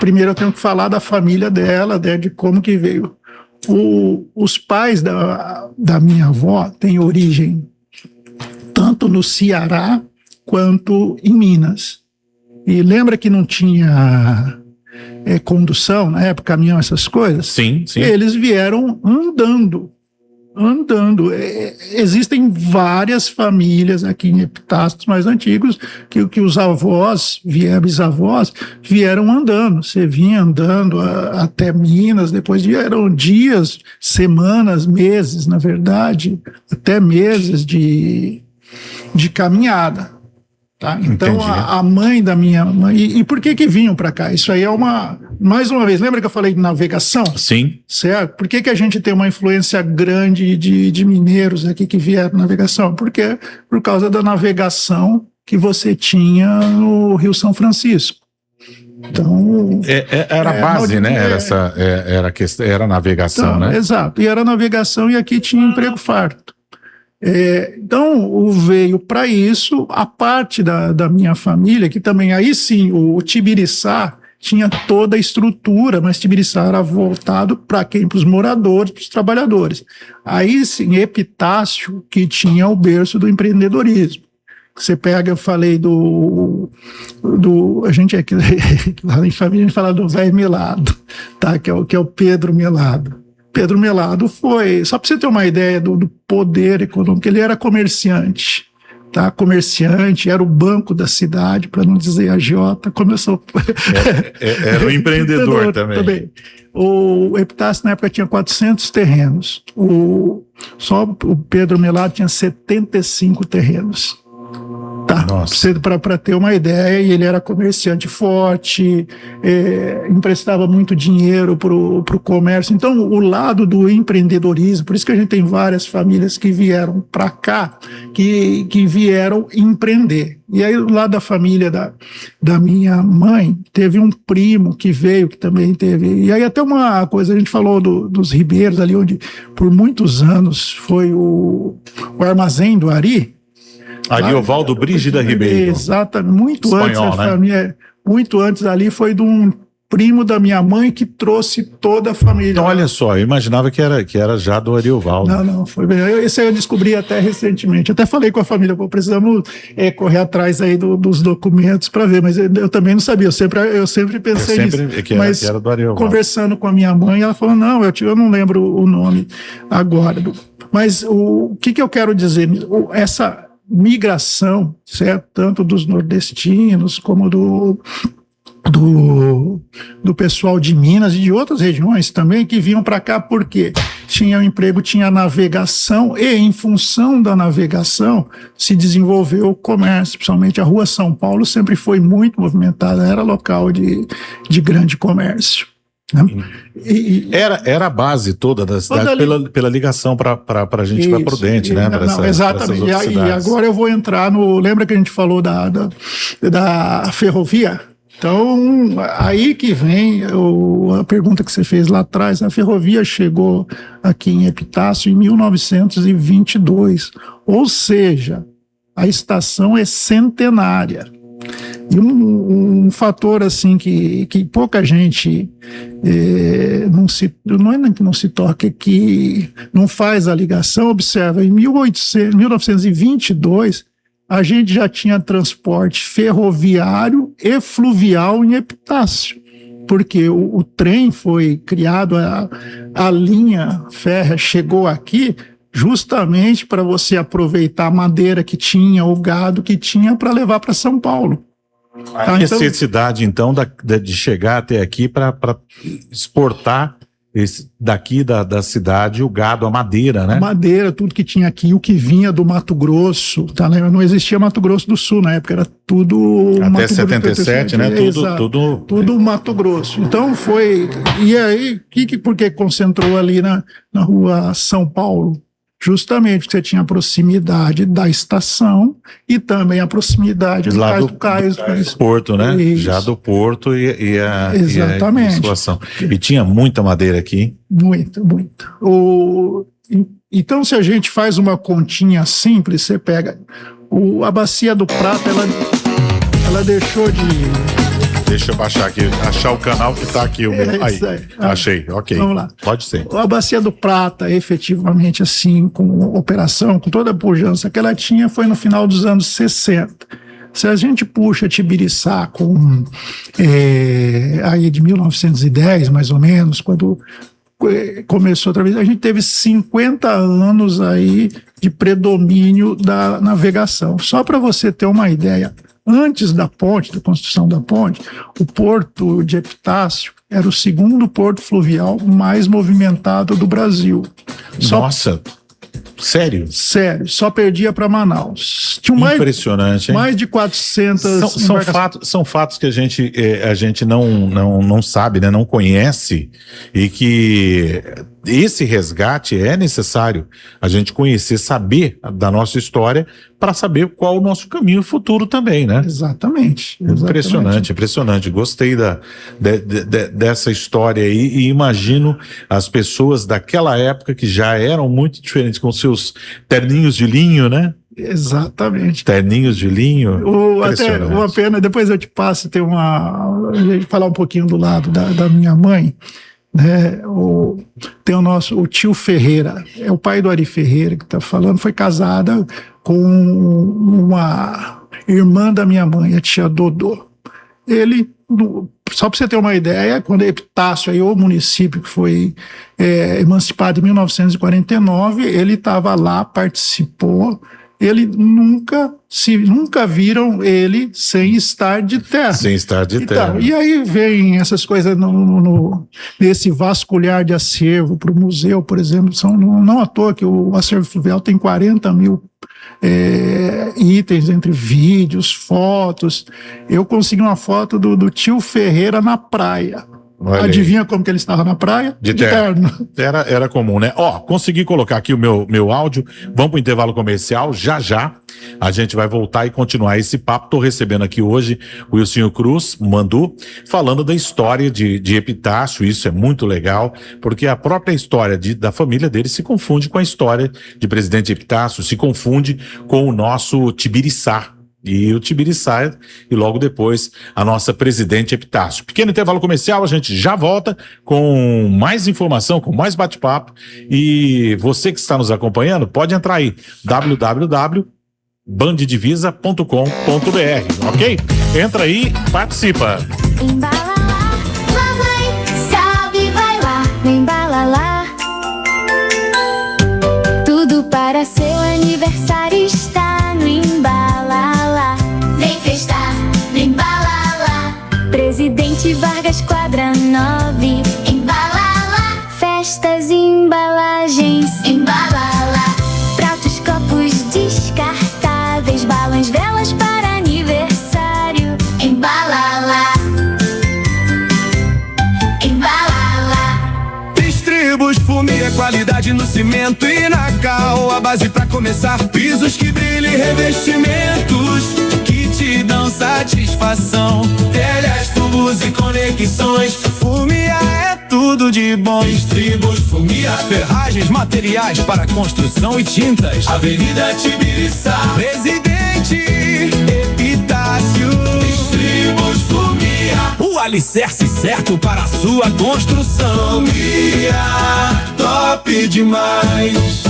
primeiro eu tenho que falar da família dela, de como que veio. Os pais da minha avó têm origem tanto no Ceará quanto em Minas. E lembra que não tinha condução na época, caminhão, essas coisas? Sim. Eles vieram andando. Existem várias famílias aqui em Epitácios mais antigos que os avós, bisavós, vieram andando. Você vinha andando até Minas, depois eram dias, semanas, meses, na verdade, até meses de caminhada. Tá? Então, a mãe da minha mãe... E por que vinham para cá? Isso aí é mais uma vez, lembra que eu falei de navegação? Sim. Certo? Por que a gente tem uma influência grande de mineiros aqui que vieram navegação? Porque por causa da navegação que você tinha no Rio São Francisco. Então... Era a base, né? Era a navegação, né? Exato. E era a navegação e aqui tinha emprego farto. Então, veio para isso a parte da minha família, que também, aí sim, o Tibiriçá tinha toda a estrutura, mas Tibiriçá era voltado para quem? Para os moradores, para os trabalhadores. Aí sim, Epitácio, que tinha o berço do empreendedorismo. Você pega, eu falei a gente aqui, lá em família, a gente fala do velho Melado, tá? Que é o Pedro Melado. Pedro Melado foi, só para você ter uma ideia do poder econômico, ele era comerciante. Tá, comerciante, era o banco da cidade, para não dizer agiota, começou... Era um empreendedor também. O Epitácio, na época, tinha 400 terrenos. Só o Pedro Melado tinha 75 terrenos. Tá, para ter uma ideia, e ele era comerciante forte, emprestava muito dinheiro para o comércio. Então, o lado do empreendedorismo, por isso que a gente tem várias famílias que vieram para cá, que vieram empreender. E aí, lá da família da minha mãe, teve um primo que veio, que também teve. E aí, até uma coisa, a gente falou dos ribeiros ali, onde por muitos anos foi o Armazém do Ari. Ariovaldo Brígida Ribeiro. Exatamente, muito espanhol, antes, né? família, muito antes ali foi de um primo da minha mãe que trouxe toda a família. Então, olha só, eu imaginava que era já do Ariovaldo. Não, foi bem. Esse aí eu descobri até recentemente. Até falei com a família, precisamos correr atrás aí dos documentos para ver, mas eu também não sabia, eu sempre pensei nisso. Mas que era do Ariovaldo. Conversando com a minha mãe, ela falou, não, eu não lembro o nome agora. Mas o que eu quero dizer? Essa migração, certo? Tanto dos nordestinos como do pessoal de Minas e de outras regiões também que vinham para cá porque tinha emprego, tinha navegação e em função da navegação se desenvolveu o comércio, principalmente a Rua São Paulo sempre foi muito movimentada, era local de grande comércio. Era a base toda da cidade pela ligação para a gente para Prudente, né? Exatamente. E agora eu vou entrar lembra que a gente falou da ferrovia? Então, aí que vem a pergunta que você fez lá atrás. A ferrovia chegou aqui em Epitácio em 1922, ou seja, a estação é centenária. E um fator assim que pouca gente não é que não se toca, é que não faz a ligação. Observa, em 1922 a gente já tinha transporte ferroviário e fluvial em Epitácio, porque o trem foi criado, a linha férrea chegou aqui justamente para você aproveitar a madeira que tinha, o gado que tinha, para levar para São Paulo. A necessidade, então, de chegar até aqui para exportar daqui da cidade o gado, a madeira, né? Madeira, tudo que tinha aqui, o que vinha do Mato Grosso, tá? Não existia Mato Grosso do Sul na época, era tudo... Até Mato 77, né? Tudo Mato Grosso. Então foi... E aí, por que concentrou ali na Rua São Paulo? Justamente porque você tinha a proximidade da estação e também a proximidade do cais. Porto, né? Isso. Já do porto e a situação. E tinha muita madeira aqui. Muita. Então, se a gente faz uma continha simples, você pega a Bacia do Prata, ela deixou de... Deixa eu baixar aqui, achar o canal que está aqui. Aí, achei, ok. Vamos lá. Pode ser. A Bacia do Prata, efetivamente, assim, com operação, com toda a pujança que ela tinha, foi no final dos anos 60. Se a gente puxa Tibiriçá aí de 1910, mais ou menos, quando começou outra vez, a gente teve 50 anos aí de predomínio da navegação. Só para você ter uma ideia, antes da construção da ponte, o porto de Epitácio era o segundo porto fluvial mais movimentado do Brasil. Nossa, sério? Sério, só perdia para Manaus. Impressionante, hein? Mais de 400... São fatos que a gente não sabe, né? Não conhece, e que esse resgate é necessário a gente conhecer, saber da nossa história para saber qual o nosso caminho futuro também, né? Exatamente. Impressionante. Gostei dessa história aí e imagino as pessoas daquela época que já eram muito diferentes, com seus terninhos de linho, né? Exatamente. Terninhos de linho. Até uma pena, depois eu te passo, a gente falar um pouquinho do lado da minha mãe, né? Tem o tio Ferreira, é o pai do Ari Ferreira que está falando, foi casada com uma irmã da minha mãe, a tia Dodô. Ele, só para você ter uma ideia, quando Epitácio, aí, o município que foi emancipado em 1949, ele estava lá, participou. Ele nunca viram ele sem estar de terno. Sem estar de terno. E aí vem essas coisas nesse vasculhar de acervo para o museu, por exemplo. Não à toa que o acervo fluvial tem 40 mil itens, entre vídeos, fotos. Eu consegui uma foto do tio Ferreira na praia. Olha. Adivinha como que ele estava na praia? De terno. Era comum, né? Consegui colocar aqui o meu áudio. Vamos para o intervalo comercial. Já a gente vai voltar e continuar esse papo. Estou recebendo aqui hoje o Wilson Cruz, Mandu, falando da história de Epitácio. Isso é muito legal, porque a própria história da família dele se confunde com a história de Presidente Epitácio, se confunde com o nosso Tibiriçá. E o Tibiriçá, e logo depois a nossa presidente Epitácio. Pequeno intervalo comercial, a gente já volta com mais informação, com mais bate-papo. E você que está nos acompanhando, pode entrar aí, www.banddivisa.com.br, ok? Entra aí, participa. Embala lá, mamãe, salve, vai lá, embala lá. Tudo para seu aniversário está no Embala. Presidente Vargas, quadra 9. Embala lá. Festas e embalagens. Embala lá. Pratos, copos descartáveis. Balões, velas para aniversário. Embala lá. Embala lá. Distribos Fumia, qualidade no cimento e na cal. A base pra começar. Pisos que brilham e revestimentos que te dão satisfação. Telhas, tubos e conexões. Fumia é tudo de bom. Distribos Fumia. Ferragens, materiais para construção e tintas. Avenida Tibiriçá. Presidente Epitácio. Distribos Fumia. O alicerce certo para a sua construção. Fumia, top demais.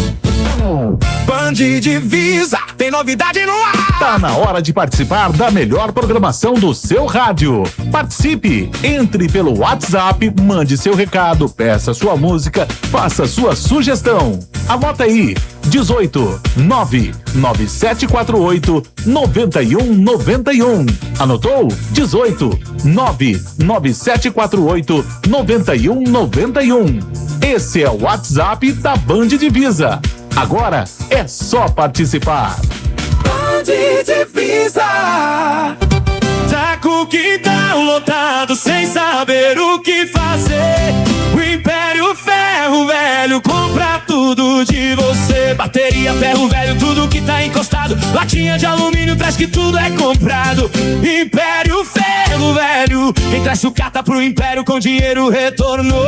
Band Divisa, tem novidade no ar! Tá na hora de participar da melhor programação do seu rádio. Participe! Entre pelo WhatsApp, mande seu recado, peça sua música, faça sua sugestão. Anota aí, 18 99748 9191. Anotou? 18 99748 9191. Esse é o WhatsApp da Band Divisa. Agora é só participar. Band Divisa. Tá com o quintal lotado sem saber o que fazer. O Império Ferro Velho compra tudo de você. Bateria, ferro velho, tudo que tá encostado. Latinha de alumínio, traz que tudo é comprado. Império Ferro Velho. Quem traz sucata pro Império com dinheiro retornou.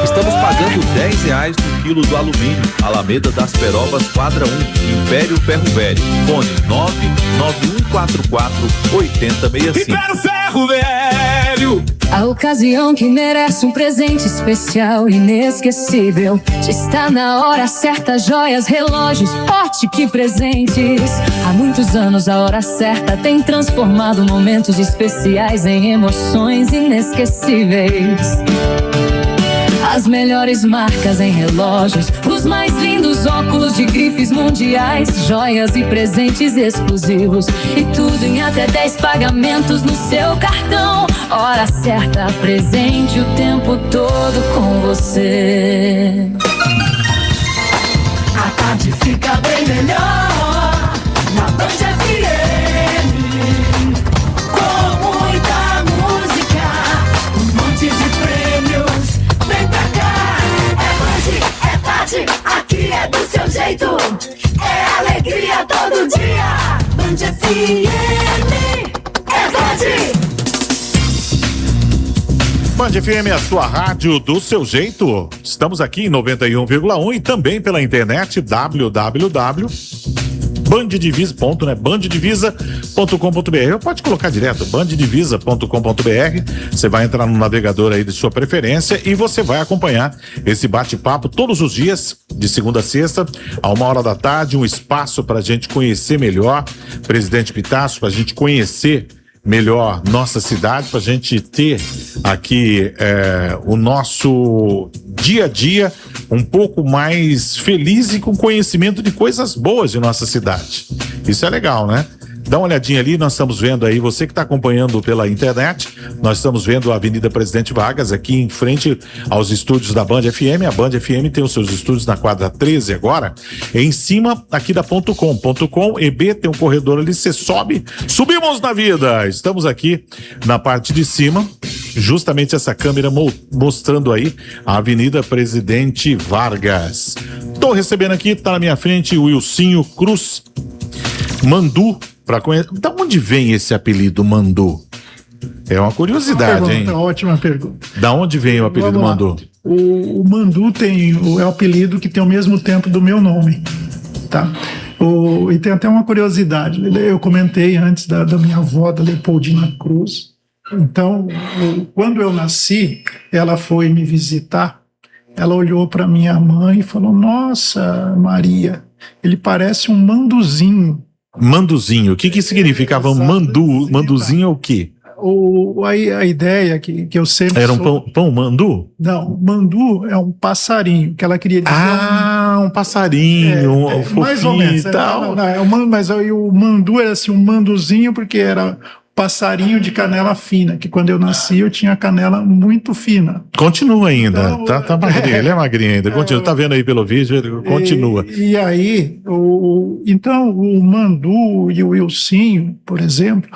Estamos pagando R$10 no quilo do alumínio. Alameda das Perobas, quadra 1, Império Ferro Velho. Fone 99144-8065. Império Ferro Velho. A ocasião que merece um presente especial, inesquecível. Já está na hora certa, joias, relógios, ótica presentes. Há muitos anos a hora certa tem transformado momentos especiais em emoções inesquecíveis. As melhores marcas em relógios, os mais lindos óculos de grifes mundiais, joias e presentes exclusivos, e tudo em até 10 pagamentos no seu cartão. Hora certa, presente o tempo todo com você. A tarde fica bem melhor na Band FM. Com muita música, um monte de prêmios. Vem pra cá, é Band, é tarde, aqui é do seu jeito. É alegria todo dia. Band FM, é Band. Band FM é a sua rádio do seu jeito. Estamos aqui em 91,1 e também pela internet www.banddivisa.com.br. banddivisa, ponto, né? banddivisa.com.br. Pode colocar direto, banddivisa.com.br. Você vai entrar no navegador aí de sua preferência e você vai acompanhar esse bate-papo todos os dias, de segunda a sexta, a 1h da tarde, um espaço para a gente conhecer melhor Presidente Epitácio, para a gente conhecer melhor nossa cidade, para a gente ter aqui o nosso dia a dia um pouco mais feliz e com conhecimento de coisas boas de nossa cidade. Isso é legal, né? Dá uma olhadinha ali, nós estamos vendo aí, você que está acompanhando pela internet, nós estamos vendo a Avenida Presidente Vargas, aqui em frente aos estúdios da Band FM. A Band FM tem os seus estúdios na quadra 13 agora, em cima aqui da .com, EB, tem um corredor ali, você sobe, subimos na vida! Estamos aqui na parte de cima, justamente essa câmera mostrando aí a Avenida Presidente Vargas. Tô recebendo aqui, tá na minha frente, o Wilsinho Cruz Mandu. Para conhecer, da onde vem esse apelido Mandu? É uma curiosidade, hein? Ótima pergunta. Da onde vem o apelido Mandu? O Mandu é o apelido que tem o mesmo tempo do meu nome, tá? E tem até uma curiosidade. Eu comentei antes da minha avó, da Leopoldina Cruz. Então, quando eu nasci, ela foi me visitar. Ela olhou para minha mãe e falou: "Nossa, Maria, ele parece um manduzinho." Manduzinho, o que significava mandu? Manduzinho é o quê? A ideia que eu sempre... Era um pão mandu? Não, mandu é um passarinho, que ela queria dizer... um passarinho, fofinho mais ou menos, e tal. Mas aí o mandu era assim, um manduzinho, porque era passarinho de canela fina, que quando eu nasci eu tinha canela muito fina. Continua ainda, então, tá magrinho, ele é magrinho ainda, continua, tá vendo aí pelo vídeo, ele continua. E aí, então o Mandu e o Wilsinho, por exemplo,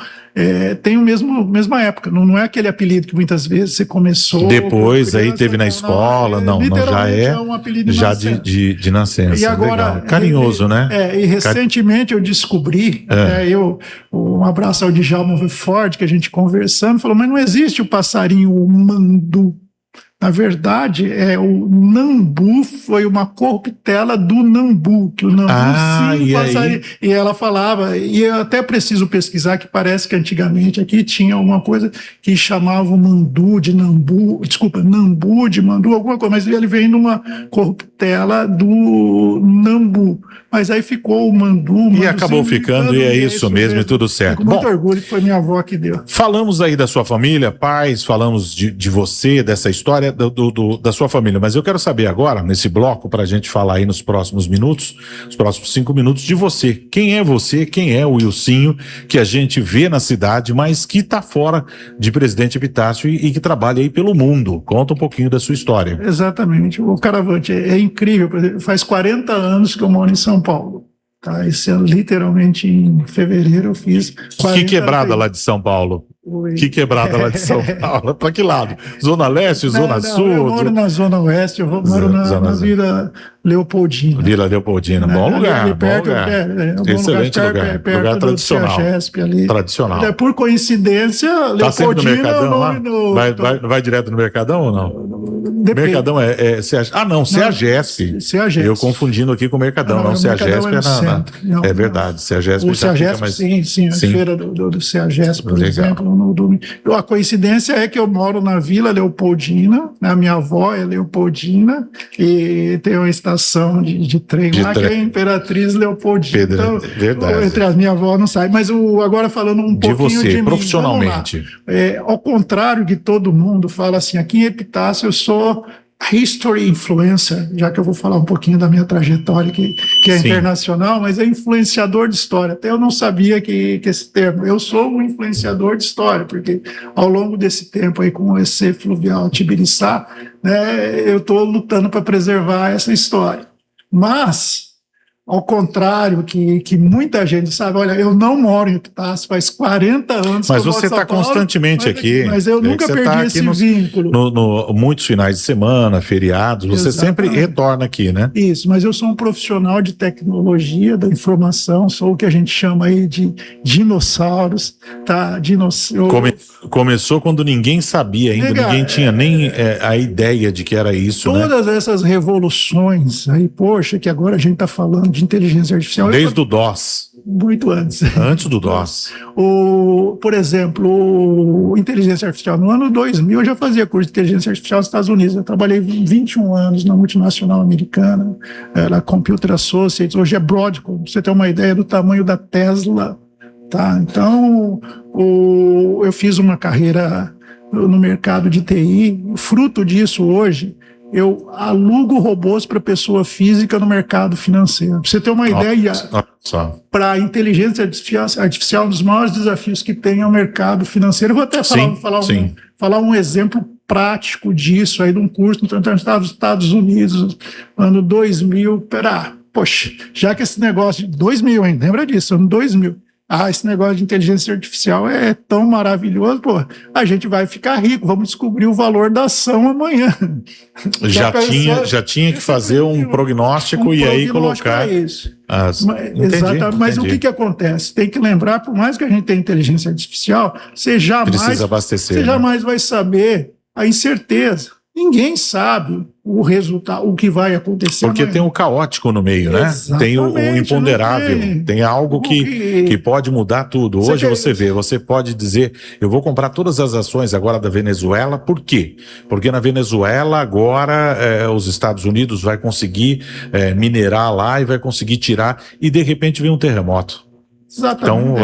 tem mesma época, não é aquele apelido que muitas vezes você começou... Depois aí teve na escola, não já é um apelido já de nascença. E agora, legal. Carinhoso, né? E recentemente eu descobri, um abraço ao Djalma Ford, que a gente conversando, falou, mas não existe o passarinho o Mandu. Na verdade, o Nambu foi uma corruptela do Nambu, que o Nambu sim passarinho. E ela falava, e eu até preciso pesquisar, que parece que antigamente aqui tinha alguma coisa que chamava o Mandu de Nambu, desculpa, Nambu de Mandu, alguma coisa, mas ele vem numa corruptela do Nambu. Mas aí ficou o Mandu. E acabou ficando, e é isso mesmo, e tudo certo. Com muito orgulho que foi minha avó que deu. Falamos aí da sua família, pais, falamos de você, dessa história da sua família, mas eu quero saber agora, nesse bloco, para a gente falar aí nos próximos minutos, os próximos 5 minutos, de você. Quem é você? Quem é o Wilsinho, que a gente vê na cidade, mas que está fora de Presidente Epitácio e que trabalha aí pelo mundo? Conta um pouquinho da sua história. Exatamente. O Caravante é incrível. Faz 40 anos que eu moro em São Paulo. Tá? Esse ano, literalmente, em fevereiro, eu fiz 40 Que quebrada lá de São Paulo? Que quebrada lá de São Paulo? Para que lado? Zona Leste, Zona Sul? Eu moro na Zona Oeste, eu moro na Vila Leopoldina. Vila Leopoldina, bom lugar, perto, bom lugar. Excelente lugar. Perto lugar tradicional. Do CEAGESP ali. Tradicional. Por coincidência, Leopoldina... Tá sempre no Mercadão lá? Vai direto no Mercadão ou não? Depende. Mercadão CEAGESP. CEAGESP. Eu confundindo aqui com o Mercadão, não CEAGESP é verdade, CEAGESP. O CEAGESP, sim, a feira do CEAGESP, por exemplo, no domingo. A coincidência é que eu moro na Vila Leopoldina, a minha avó é Leopoldina, e tem uma estação de trem lá que é a Imperatriz Leopoldina. Então, verdade. Entre as minha avó não sai, mas agora falando um pouquinho de você, mim, profissionalmente. Ao contrário que todo mundo fala assim, aqui em Epitácio eu sou history influencer, já que eu vou falar um pouquinho da minha trajetória, que é internacional, mas é influenciador de história. Até eu não sabia que esse termo. Eu sou um influenciador de história, porque ao longo desse tempo aí com o EC Fluvial Tibiriçá, né, eu estou lutando para preservar essa história. Mas, ao contrário que muita gente sabe, olha, eu não moro em Epitácio, faz 40 anos mas que eu você está constantemente aqui. Mas eu nunca perdi esse vínculo. Muitos finais de semana, feriados, você sempre retorna aqui, né? Isso, mas eu sou um profissional de tecnologia, da informação, sou o que a gente chama aí de dinossauros, tá? Começou quando ninguém sabia ainda, ninguém tinha nem a ideia de que era isso, todas essas revoluções aí, poxa, que agora a gente está falando de inteligência artificial. Desde o DOS. muito antes. Antes do DOS. Por exemplo, inteligência artificial. No ano 2000 eu já fazia curso de inteligência artificial nos Estados Unidos. Eu trabalhei 21 anos na multinacional americana, era Computer Associates, hoje é Broadcom. Pra você ter uma ideia do tamanho da Tesla. Tá? Então, eu fiz uma carreira no mercado de TI. Fruto disso hoje, eu alugo robôs para pessoa física no mercado financeiro. Para você ter uma ideia, para a inteligência artificial, um dos maiores desafios que tem é o mercado financeiro. Eu vou até falar um exemplo prático disso aí de um curso nos Estados Unidos, ano 2000. Poxa, já que esse negócio de 2000, hein? Lembra disso, ano 2000. Esse negócio de inteligência artificial é tão maravilhoso, pô, a gente vai ficar rico, vamos descobrir o valor da ação amanhã. Já tinha que fazer um prognóstico e aí colocar... Isso. Exatamente. Mas o que acontece? Tem que lembrar, por mais que a gente tenha inteligência artificial, você jamais vai saber a incerteza. Ninguém sabe o resultado, o que vai acontecer. Porque tem o caótico no meio, né? Tem o imponderável, tem algo que pode mudar tudo. Hoje você pode dizer, eu vou comprar todas as ações agora da Venezuela, por quê? Porque na Venezuela agora os Estados Unidos vai conseguir minerar lá e vai conseguir tirar, e de repente vem um terremoto. Exatamente.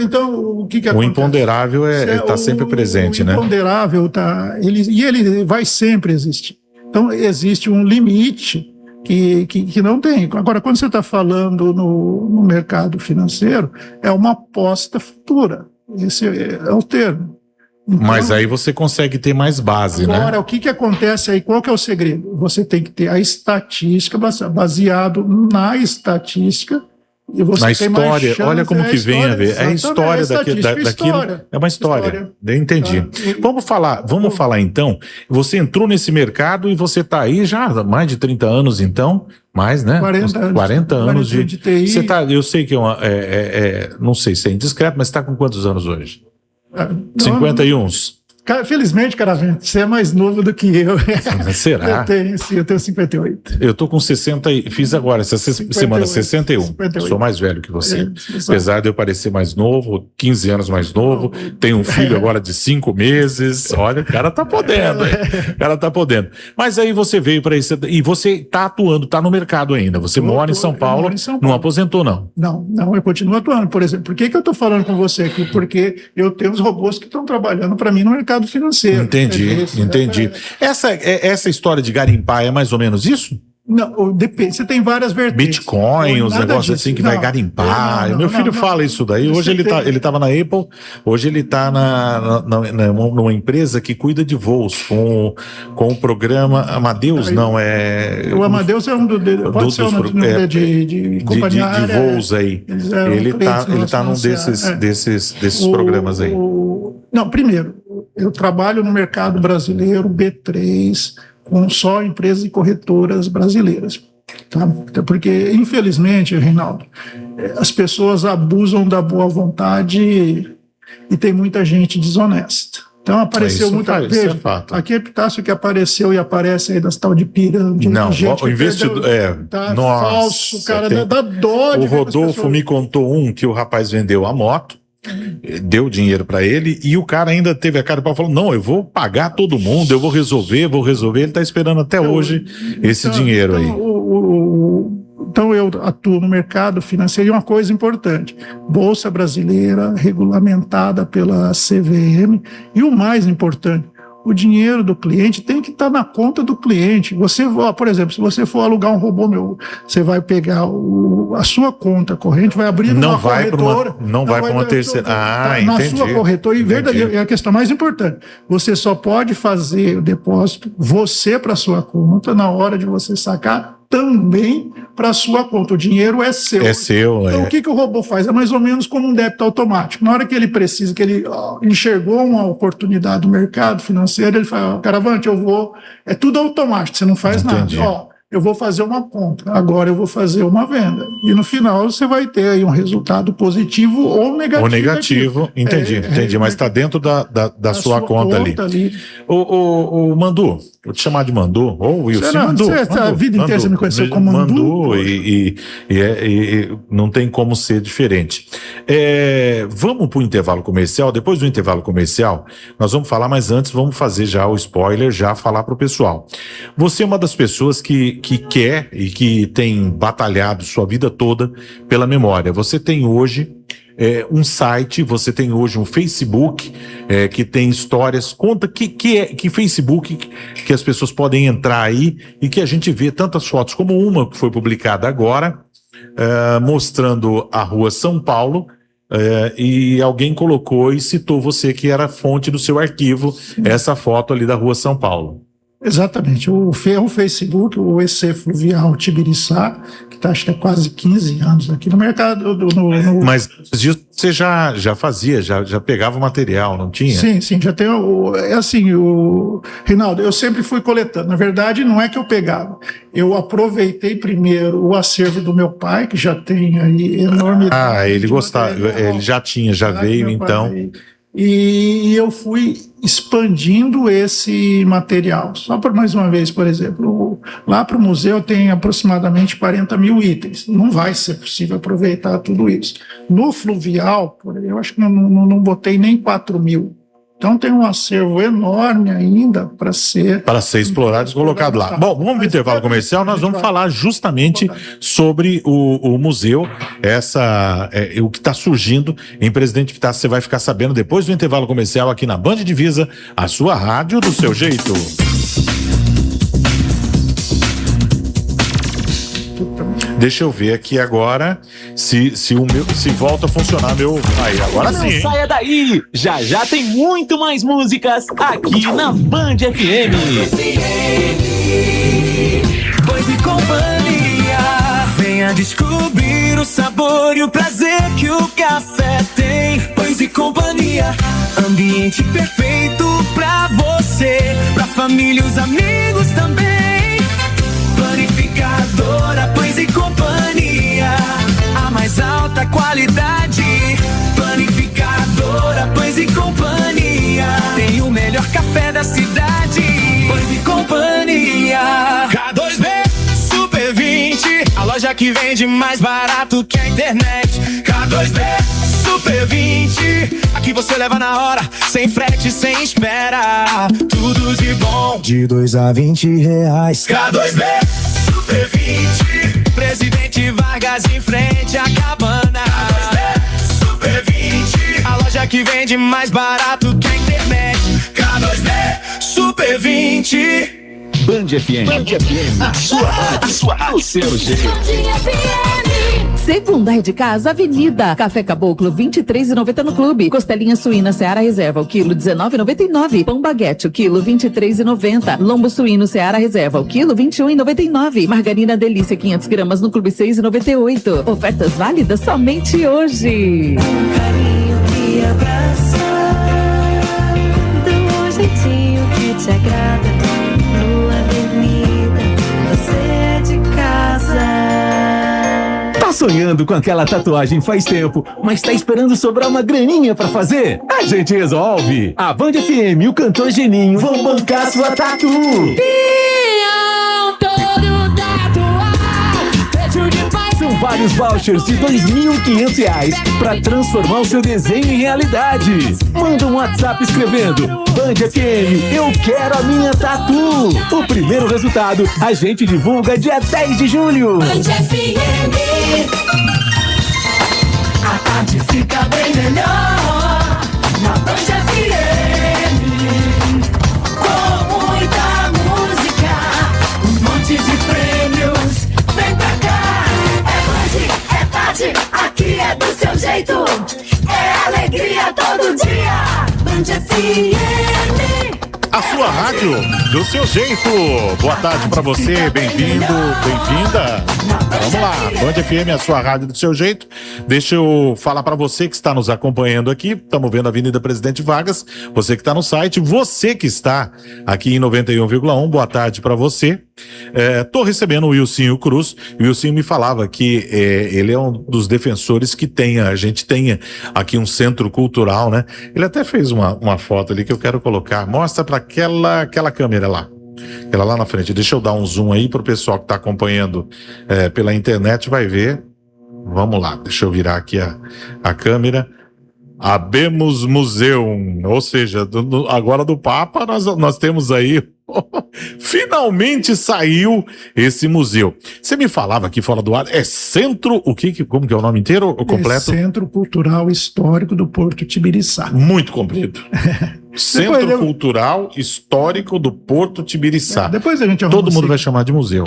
Então, o que acontece? O imponderável está sempre presente, né? O imponderável ele vai sempre existir. Então, existe um limite que não tem. Agora, quando você está falando no mercado financeiro, é uma aposta futura. Esse é o termo. Então, mas aí você consegue ter mais base, né? Agora, o que acontece aí? Qual que é o segredo? Você tem que ter a estatística, baseado na estatística. E você na história, olha como que vem a ver. É a história daquilo. É uma história. Entendi. Vamos falar então. Você entrou nesse mercado e você está aí já há mais de 30 anos, então. Mais, né? 40 anos de TI. Você tá, eu sei que não sei se é indiscreto, mas está com quantos anos hoje? 51. Felizmente, Caravento, você é mais novo do que eu. Será? Eu tenho 58. Eu tô com 60, fiz agora, essa semana 61. 58. Sou mais velho que você. Apesar de eu parecer mais novo, 15 anos mais novo, tenho um filho agora de 5 meses. Olha, o cara tá podendo. O cara tá podendo. Mas aí você veio para isso, e você tá atuando, tá no mercado ainda. Você mora em São Paulo, não aposentou, não? Não, eu continuo atuando. Por exemplo, por que eu tô falando com você aqui? Porque eu tenho os robôs que estão trabalhando para mim no mercado financeiro. Entendi. Essa história de garimpar é mais ou menos isso? Não, depende. Você tem várias vertentes. Bitcoin, uns negócios assim que vai garimpar. Meu filho fala isso daí. Hoje ele estava na Apple, hoje ele está numa empresa que cuida de voos com o programa Amadeus, não é... O Amadeus é um pode ser um de companhia de voos aí. Ele tá num desses programas aí. Não, primeiro, eu trabalho no mercado brasileiro B3 com só empresas e corretoras brasileiras. Tá? Porque, infelizmente, Reinaldo, as pessoas abusam da boa vontade e tem muita gente desonesta. Então apareceu muita vez. É fato. Aqui é Epitácio que apareceu e aparece aí das tal de pirâmide. Não, o investidor. Tá falso, cara, dá dó de ver. O Rodolfo me contou que o rapaz vendeu a moto. Deu dinheiro para ele e o cara ainda teve a cara para falar: não, eu vou pagar todo mundo, eu vou resolver. Ele tá esperando até hoje esse dinheiro aí. Então eu atuo no mercado financeiro e uma coisa importante: Bolsa Brasileira regulamentada pela CVM, e o mais importante, o dinheiro do cliente tem que estar na conta do cliente. Por exemplo, se você for alugar um robô meu, você vai pegar a sua conta corrente, vai abrir uma corretora. Não vai para uma terceira. Na sua corretora. E a questão mais importante: você só pode fazer o depósito, para sua conta, na hora de você sacar, também para sua conta. O dinheiro é seu. É seu, Então, o que o robô faz? É mais ou menos como um débito automático. Na hora que ele precisa, que ele enxergou uma oportunidade do mercado financeiro, ele fala: Caravante, eu vou... É tudo automático, você não faz nada. eu vou fazer uma compra, agora eu vou fazer uma venda. E no final você vai ter aí um resultado positivo ou negativo. Ou negativo, entendi. Mas está dentro da sua conta ali. O Mandu, vou te chamar de Mandu, ou Wilson. Você a vida inteira você me conheceu como Mandu. E não tem como ser diferente. Vamos para o intervalo comercial. Depois do intervalo comercial, nós vamos falar, mas antes vamos fazer já o spoiler, já falar para o pessoal. Você é uma das pessoas que quer e que tem batalhado sua vida toda pela memória. Você tem hoje um site, você tem hoje um Facebook que tem histórias. Conta que Facebook que as pessoas podem entrar aí e que a gente vê tantas fotos, como uma que foi publicada agora, mostrando a Rua São Paulo, e alguém colocou e citou você que era fonte do seu arquivo, essa foto ali da Rua São Paulo. Exatamente, o Facebook, o EC Fluvial Tibiriçá, que está acho que há quase 15 anos aqui no mercado. Mas disso você já fazia, já pegava material, não tinha? Sim, já tem. Rinaldo, eu sempre fui coletando. Na verdade, não é que eu pegava. Eu aproveitei primeiro o acervo do meu pai, que já tem aí enormidade. Ele gostava, ele já tinha, já veio então. E eu fui expandindo esse material. Só por mais uma vez, por exemplo, lá para o museu tem aproximadamente 40 mil itens. Não vai ser possível aproveitar tudo isso. No Fluvial, eu acho que não botei nem 4 mil. Então tem um acervo enorme ainda para ser explorado e colocado lá. Bom, vamos para o intervalo comercial, nós vamos falar justamente sobre o museu, o que está surgindo em Presidente Epitácio. Você vai ficar sabendo depois do intervalo comercial aqui na Band Divisa, a sua rádio do seu jeito. Deixa eu ver aqui agora se volta a funcionar meu. Aí, agora sim. Não saia daí! Já tem muito mais músicas aqui na Band FM. Pois e companhia, venha descobrir o sabor e o prazer que o café tem. Pois e companhia, ambiente perfeito pra você, pra família e os amigos também. Panificadora, Pães e Companhia, a mais alta qualidade. Panificadora, Pães e Companhia, tem o melhor café da cidade. Pães e Companhia. K2B Super 20, a loja que vende mais barato que a internet. K2B Super 20, aqui você leva na hora, sem frete, sem espera. Tudo de bom, de 2 a 20 reais. K2B Super 20, Presidente Vargas em frente à Cabana. K2B Super 20, a loja que vende mais barato que a internet. K2B Super 20. Band FM, a sua rádio, o seu jeito. Segunda é de casa, Avenida. Café Caboclo, 23,90 no Clube. Costelinha suína Seara Reserva, o quilo 19,99. Pão baguete, o quilo 23,90. Lombo suíno Seara Reserva, o quilo 21,99. Margarina Delícia, 500 gramas no Clube, 6,98. Ofertas válidas somente hoje. Um carinho que abraça, dá um jeitinho que te agrada. No Avenida, você é de casa. Tá sonhando com aquela tatuagem faz tempo, mas tá esperando sobrar uma graninha pra fazer? A gente resolve! A Band FM e o cantor Geninho vão bancar sua tatu! São vários vouchers de R$2.500 para transformar o seu desenho em realidade. Manda um WhatsApp escrevendo Band FM, eu quero a minha tatu. O primeiro resultado a gente divulga dia 10 de julho. Band FM, a tarde fica bem melhor na Band FM. Com muita música, um monte de prêmios. Vem pra cá. É tarde, aqui é do seu jeito. É alegria todo dia. Band FM. a sua rádio do seu jeito. Boa tarde pra você, bem-vindo, bem-vinda. Vamos lá, Band FM, a sua rádio do seu jeito. Deixa eu falar pra você que está nos acompanhando aqui. Estamos vendo a Avenida Presidente Vargas. Você que está no site, você que está aqui em 91,1. Boa tarde pra você. Tô recebendo o Wilsinho Cruz. O Wilsinho me falava que ele é um dos defensores que a gente tenha aqui um centro cultural, né? Ele até fez uma foto ali que eu quero colocar. Mostra para aquela câmera lá. Aquela lá na frente. Deixa eu dar um zoom aí pro pessoal que tá acompanhando pela internet, vai ver. Vamos lá, deixa eu virar aqui a câmera. Habemos Museum, ou seja, agora do Papa nós temos aí, finalmente saiu esse museu. Você me falava aqui fora do ar, centro, como que é o nome inteiro, o completo? Centro Cultural Histórico do Porto Tibiriçá. Muito comprido. Centro Cultural Histórico do Porto Tibiriçá. Depois a gente todo mundo vai chamar de museu.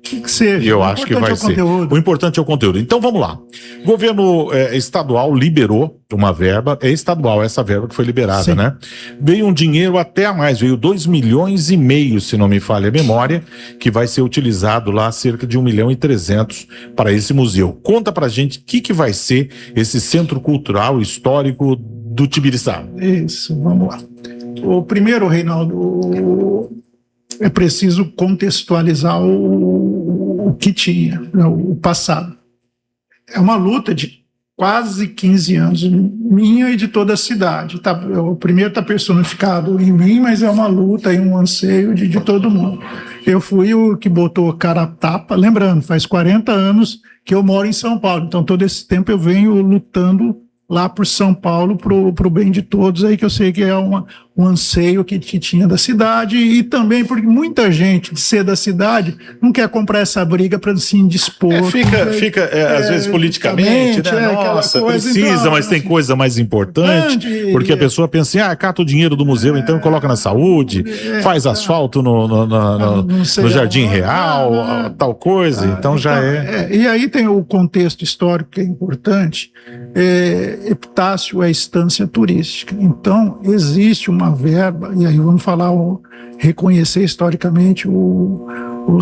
Que seja. Eu acho que vai ser. O importante é o conteúdo. Então vamos lá. O governo estadual liberou uma verba, é estadual essa verba que foi liberada, sim, né? Veio um dinheiro até a mais, veio 2,5 milhões, se não me falha a memória, que vai ser utilizado lá cerca de 1.300.000 para esse museu. Conta pra gente o que vai ser esse Centro Cultural Histórico do Tibiriçá. Isso, vamos lá. O primeiro, Reinaldo, é preciso contextualizar o que tinha, o passado. É uma luta de quase 15 anos, minha e de toda a cidade. O primeiro está personificado em mim, mas é uma luta e um anseio de todo mundo. Eu fui o que botou cara a tapa, lembrando, faz 40 anos que eu moro em São Paulo, então todo esse tempo eu venho lutando lá por São Paulo, pro bem de todos, aí que eu sei que é um anseio que tinha da cidade, e também porque muita gente de ser da cidade não quer comprar essa briga para se indispor. Fica às vezes politicamente, né? Nossa, precisa, então, mas tem coisa mais importante, porque a pessoa pensa assim, cata o dinheiro do museu, então coloca na saúde, faz asfalto no Jardim Real, tal coisa, então já é. E aí tem o contexto histórico que é importante. Epitácio é estância turística, então existe uma verba, e aí vamos falar, reconhecer historicamente o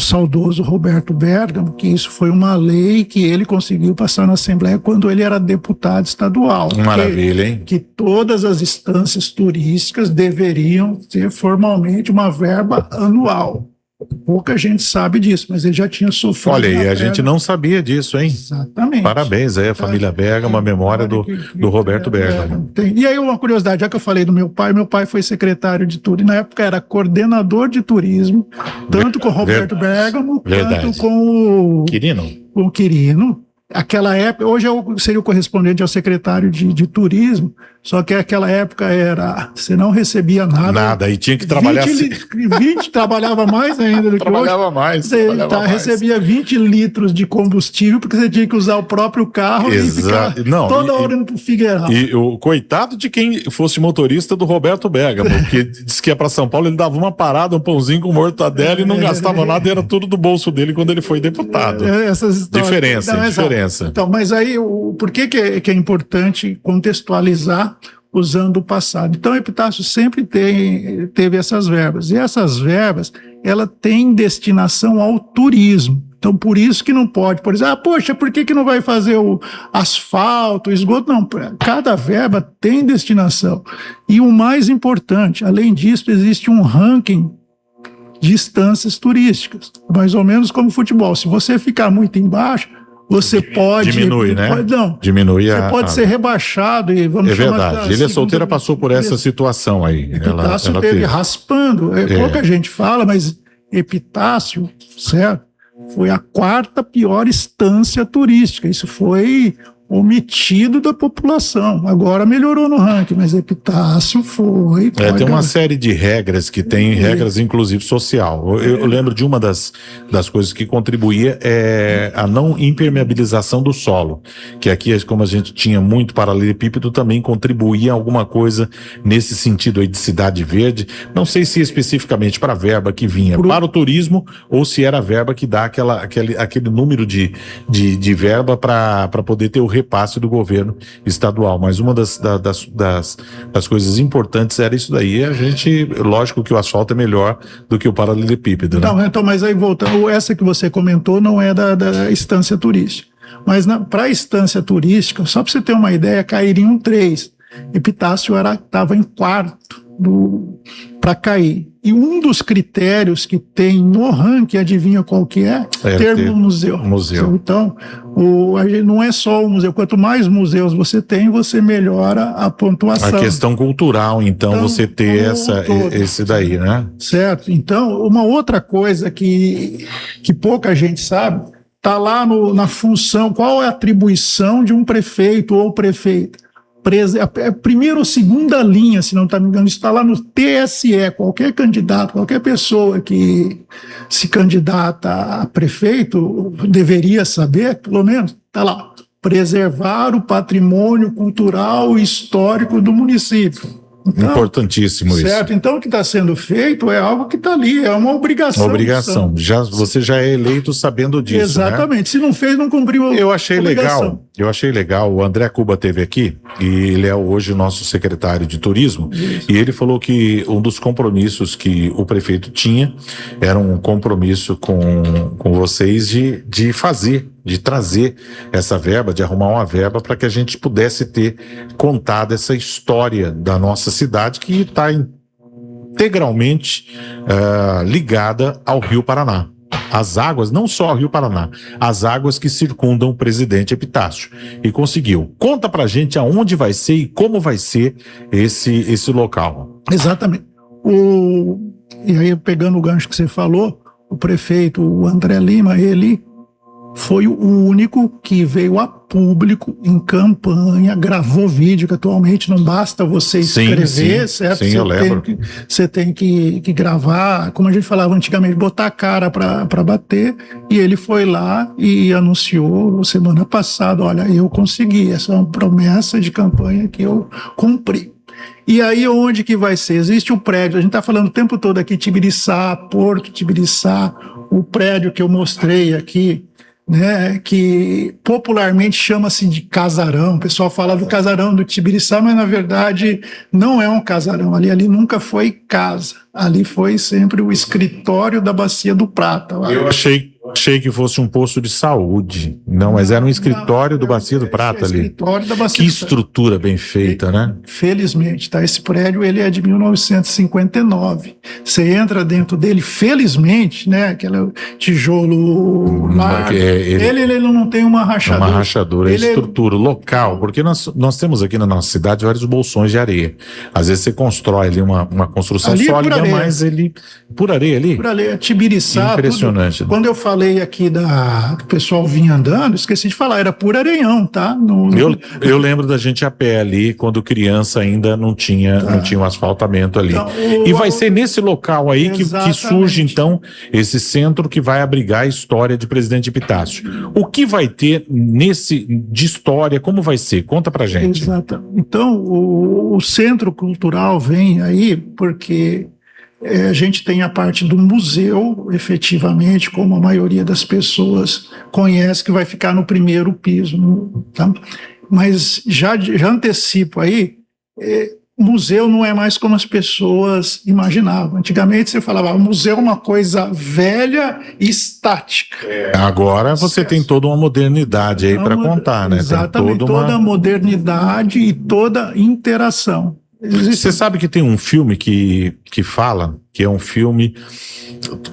saudoso Roberto Bergamo, que isso foi uma lei que ele conseguiu passar na Assembleia quando ele era deputado estadual. Maravilha, hein? Que todas as estâncias turísticas deveriam ter formalmente uma verba anual. Pouca gente sabe disso, mas ele já tinha sofrido. Olha aí, a gente não sabia disso, hein? Exatamente. Parabéns aí, a família Bergamo, a memória do Roberto Bergamo. E aí uma curiosidade, já que eu falei do meu pai foi secretário de turismo, na época era coordenador de turismo, tanto com o Roberto Bergamo, quanto com o Quirino. Aquela época, hoje eu seria o correspondente ao secretário de turismo, só que aquela época você não recebia nada. E tinha que trabalhar 20 trabalhava mais ainda do que hoje. Você recebia 20 litros de combustível, porque você tinha que usar o próprio carro e ficar toda hora indo pro Figueiredo. E o coitado de quem fosse motorista do Roberto Bergamo, porque disse que ia para São Paulo, ele dava uma parada, um pãozinho com mortadela e não gastava nada, e era tudo do bolso dele quando ele foi deputado. Diferença. Então, mas aí, por que é importante contextualizar usando o passado? Então, o Epitácio sempre teve essas verbas, e essas verbas, ela tem destinação ao turismo. Então, por isso que não pode, por exemplo, poxa, por que não vai fazer o asfalto, o esgoto? Não, cada verba tem destinação. E o mais importante, além disso, existe um ranking de instâncias turísticas, mais ou menos como futebol. Se você ficar muito embaixo, você pode... Diminui, né? Diminui você pode ser rebaixado e vamos chamar... É verdade. Ilha Solteira passou por essa situação aí. Epitácio teve raspando. Pouca gente fala, mas Epitácio, certo? Foi a 4ª pior instância turística. Isso foi omitido da população. Agora melhorou no ranking, mas Epitácio foi... tem uma série de regras que tem, regras inclusive social. Eu lembro de uma das coisas que contribuía a não impermeabilização do solo, que aqui, como a gente tinha muito paralelepípedo, também contribuía alguma coisa nesse sentido aí de cidade verde. Não sei se especificamente para a verba que vinha para o turismo, ou se era a verba que dá aquele número de verba para poder ter o repasse do governo estadual. Mas uma das coisas importantes era isso daí. A gente, lógico que o asfalto é melhor do que o paralelepípedo, né? Então, mas aí voltando, essa que você comentou não é da estância turística. Mas para a estância turística, só para você ter uma ideia, cairiam 3. Epitácio estava em 4º para cair. E um dos critérios que tem no ranking, adivinha qual que é? Ter um museu. Então, não é só o museu. Quanto mais museus você tem, você melhora a pontuação. A questão cultural, então você ter esse daí, né? Certo. Então, uma outra coisa que pouca gente sabe, está lá na função, qual é a atribuição de um prefeito ou prefeita? Primeira ou segunda linha, se não está me engano, está lá no TSE. Qualquer candidato, qualquer pessoa que se candidata a prefeito deveria saber, pelo menos, está lá, preservar o patrimônio cultural e histórico do município. Então, importantíssimo isso. Certo, então o que está sendo feito é algo que está ali, é uma obrigação. Obrigação, você já é eleito sabendo disso. Exatamente, né? Se não fez, não cumpriu. Eu achei legal, o André Cuba esteve aqui, e ele é hoje nosso secretário de turismo, e ele falou que um dos compromissos que o prefeito tinha era um compromisso com vocês de fazer, de trazer essa verba, de arrumar uma verba para que a gente pudesse ter contado essa história da nossa cidade que está integralmente ligada ao Rio Paraná. As águas, não só ao Rio Paraná, as águas que circundam o presidente Epitácio. E conseguiu. Conta pra gente aonde vai ser e como vai ser esse local. Exatamente. E aí, pegando o gancho que você falou, o prefeito, o André Lima, ele foi o único que veio a público em campanha, gravou vídeo, que atualmente não basta você escrever, certo? Sim, eu lembro. Você tem que gravar, como a gente falava antigamente, botar a cara para bater, e ele foi lá e anunciou semana passada, olha, eu consegui, essa é uma promessa de campanha que eu cumpri. E aí onde que vai ser? Existe o prédio, a gente está falando o tempo todo aqui, Tibiriçá, Porto Tibiriçá, o prédio que eu mostrei aqui, né, que popularmente chama-se de casarão. O pessoal fala do casarão do Tibiriçá, mas na verdade não é um casarão. Ali nunca foi casa. Ali foi sempre o escritório da Bacia do Prata. Eu achei que fosse um posto de saúde. Não, mas era um escritório do Bacia do Prata ali. Escritório da Bacia que estrutura bem feita, né? Felizmente, tá? Esse prédio, ele é de 1959. Você entra dentro dele, felizmente, né? Aquele tijolo largo. Ele não tem uma rachadura. Uma rachadura, estrutura local, porque nós temos aqui na nossa cidade vários bolsões de areia. Às vezes você constrói ali uma construção ali sólida, mas ele... Por areia ali? Por areia, Tibiriçá. Impressionante. Tudo. Quando eu falei aqui que o pessoal vinha andando, esqueci de falar, era por Areião, tá? Eu lembro da gente a pé ali, quando criança ainda não tinha um asfaltamento ali. Então, e vai ser nesse local aí que surge, então, esse centro que vai abrigar a história de Presidente Epitácio. O que vai ter de história, como vai ser? Conta pra gente. Exato. Então, o centro cultural vem aí porque... a gente tem a parte do museu, efetivamente, como a maioria das pessoas conhece, que vai ficar no primeiro piso. Tá? Mas já antecipo aí, museu não é mais como as pessoas imaginavam. Antigamente você falava, o museu é uma coisa velha e estática. Agora você tem toda uma modernidade aí para contar, né? Exatamente, toda a modernidade e toda interação. Você sabe que tem um filme que fala, que é um filme,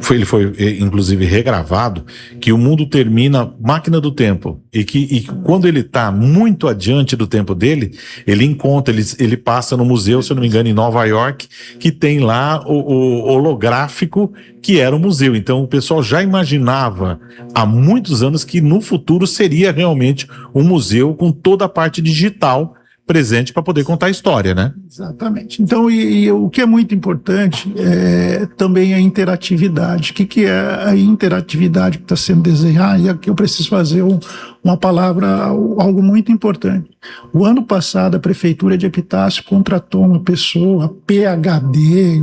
ele foi inclusive regravado, que o mundo termina Máquina do Tempo, e quando ele está muito adiante do tempo dele, ele passa no museu, se eu não me engano, em Nova York, que tem lá o holográfico que era o museu. Então o pessoal já imaginava há muitos anos que no futuro seria realmente um museu com toda a parte digital presente para poder contar a história, né? Exatamente. Então, e o que é muito importante é também a interatividade. O que é a interatividade que está sendo desenhada? E aqui eu preciso fazer uma palavra, algo muito importante. O ano passado, a Prefeitura de Epitácio contratou uma pessoa, PhD,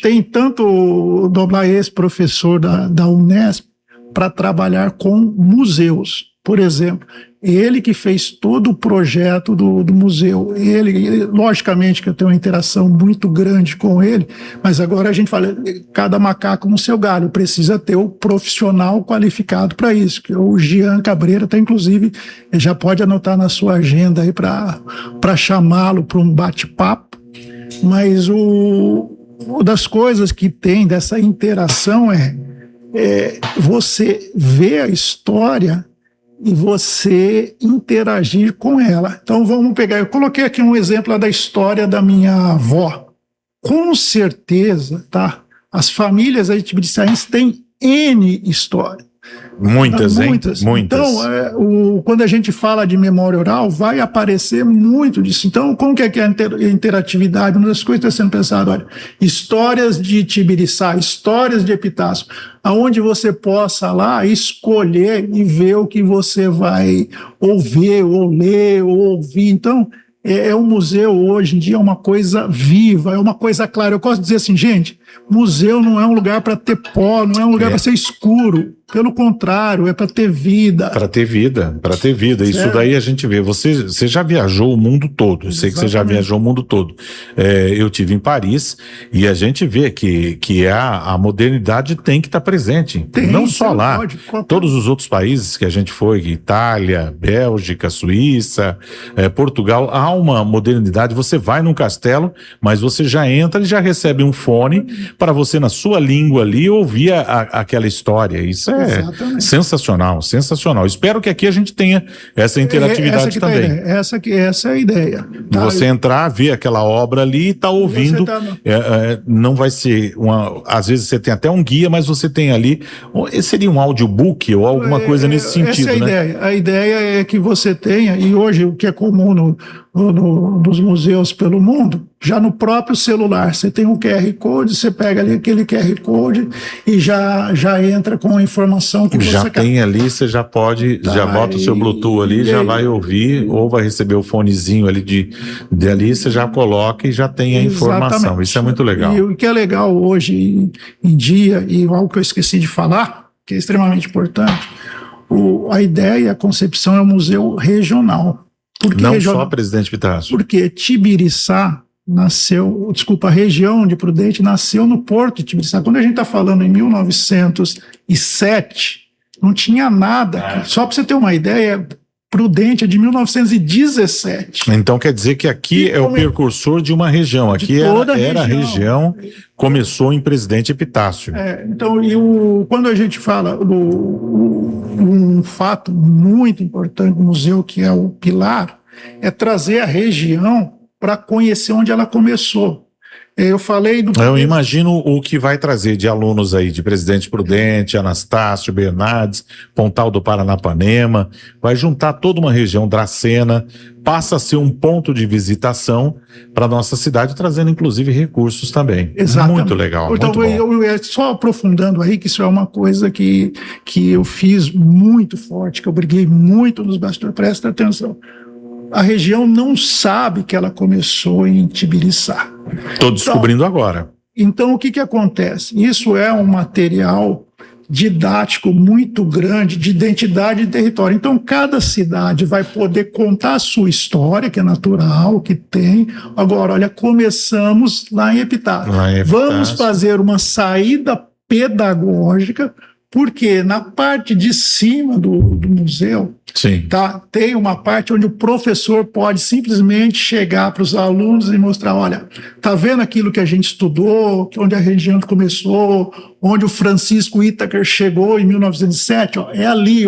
tem tanto o ex-professor da Unesp, para trabalhar com museus. por exemplo, ele que fez todo o projeto do museu. Ele, logicamente que eu tenho uma interação muito grande com ele, mas agora a gente fala, cada macaco no seu galho, precisa ter o profissional qualificado para isso, que o Jean Cabreira está, inclusive, já pode anotar na sua agenda aí para chamá-lo para um bate-papo. Mas uma das coisas que tem dessa interação é você ver a história e você interagir com ela. Então vamos pegar, eu coloquei aqui um exemplo da história da minha avó. Com certeza, tá? As famílias tibiriçaenses têm N história. Muitas, hein? Muitas. Então, quando a gente fala de memória oral, vai aparecer muito disso. Então, como que é a interatividade? Uma das coisas que está sendo pensado, olha, histórias de Tibiriçá, histórias de Epitácio, aonde você possa lá escolher e ver o que você vai ouvir, ou ler, ou ouvir. Então, um museu hoje em dia é uma coisa viva, é uma coisa clara. Eu gosto de dizer assim, gente, museu não é um lugar para ter pó, não é um lugar para ser escuro. Pelo contrário, é para ter vida. Para ter vida. Isso daí a gente vê. Você já viajou o mundo todo. Eu sei que você já viajou o mundo todo. Eu tive em Paris e a gente vê que a modernidade tem que estar presente. Não só lá. Todos os outros países que a gente foi, Itália, Bélgica, Suíça, Portugal, há uma modernidade. Você vai num castelo, mas você já entra e já recebe um fone para você, na sua língua ali, ouvir aquela história. Isso é sensacional. Espero que aqui a gente tenha essa interatividade também. Essa é a ideia. Tá? Você entrar, ver aquela obra ali e tá ouvindo. Não vai ser às vezes você tem até um guia, mas você tem ali. Seria um audiobook ou alguma coisa nesse sentido, essa é a ideia. A ideia é que você tenha, e hoje o que é comum nos museus pelo mundo, já no próprio celular, você tem um QR Code, você pega ali aquele QR Code e já entra com a informação que você quer. Tem ali, você já pode, já bota o seu Bluetooth ali, já vai ouvir, ou vai receber o fonezinho ali ali, você já coloca e já tem a informação. Exatamente. Isso é muito legal. E o que é legal hoje em dia, e algo que eu esqueci de falar, que é extremamente importante, a ideia e a concepção é um museu regional. Não regional? Só Presidente Epitácio. Porque Tibiriçá a região de Prudente nasceu no Porto de Tibiriçá. Quando a gente está falando em 1907, não tinha nada aqui. Só para você ter uma ideia, Prudente é de 1917. Então quer dizer que aqui é o precursor de uma região. Aqui era a região, começou em Presidente Epitácio. Então, quando a gente fala um fato muito importante do museu, que é o pilar, é trazer a região para conhecer onde ela começou. Eu falei do... Eu imagino o que vai trazer de alunos aí, de Presidente Prudente, Anastácio, Bernardes, Pontal do Paranapanema, vai juntar toda uma região, Dracena, passa a ser um ponto de visitação para nossa cidade, trazendo inclusive recursos também. Exatamente. Muito legal, então, muito bom. Só aprofundando aí, que isso é uma coisa que eu fiz muito forte, que eu briguei muito nos bastidores, presta atenção. A região não sabe que ela começou em Tibiriçá. Estou descobrindo agora. Então, o que acontece? Isso é um material didático muito grande de identidade e território. Então, cada cidade vai poder contar a sua história, que é natural, que tem. Agora, olha, começamos lá em Epitácio. Vamos fazer uma saída pedagógica, porque na parte de cima do museu, tem uma parte onde o professor pode simplesmente chegar para os alunos e mostrar, olha, tá vendo aquilo que a gente estudou, onde a região começou, onde o Francisco Ítacar chegou em 1907, é ali,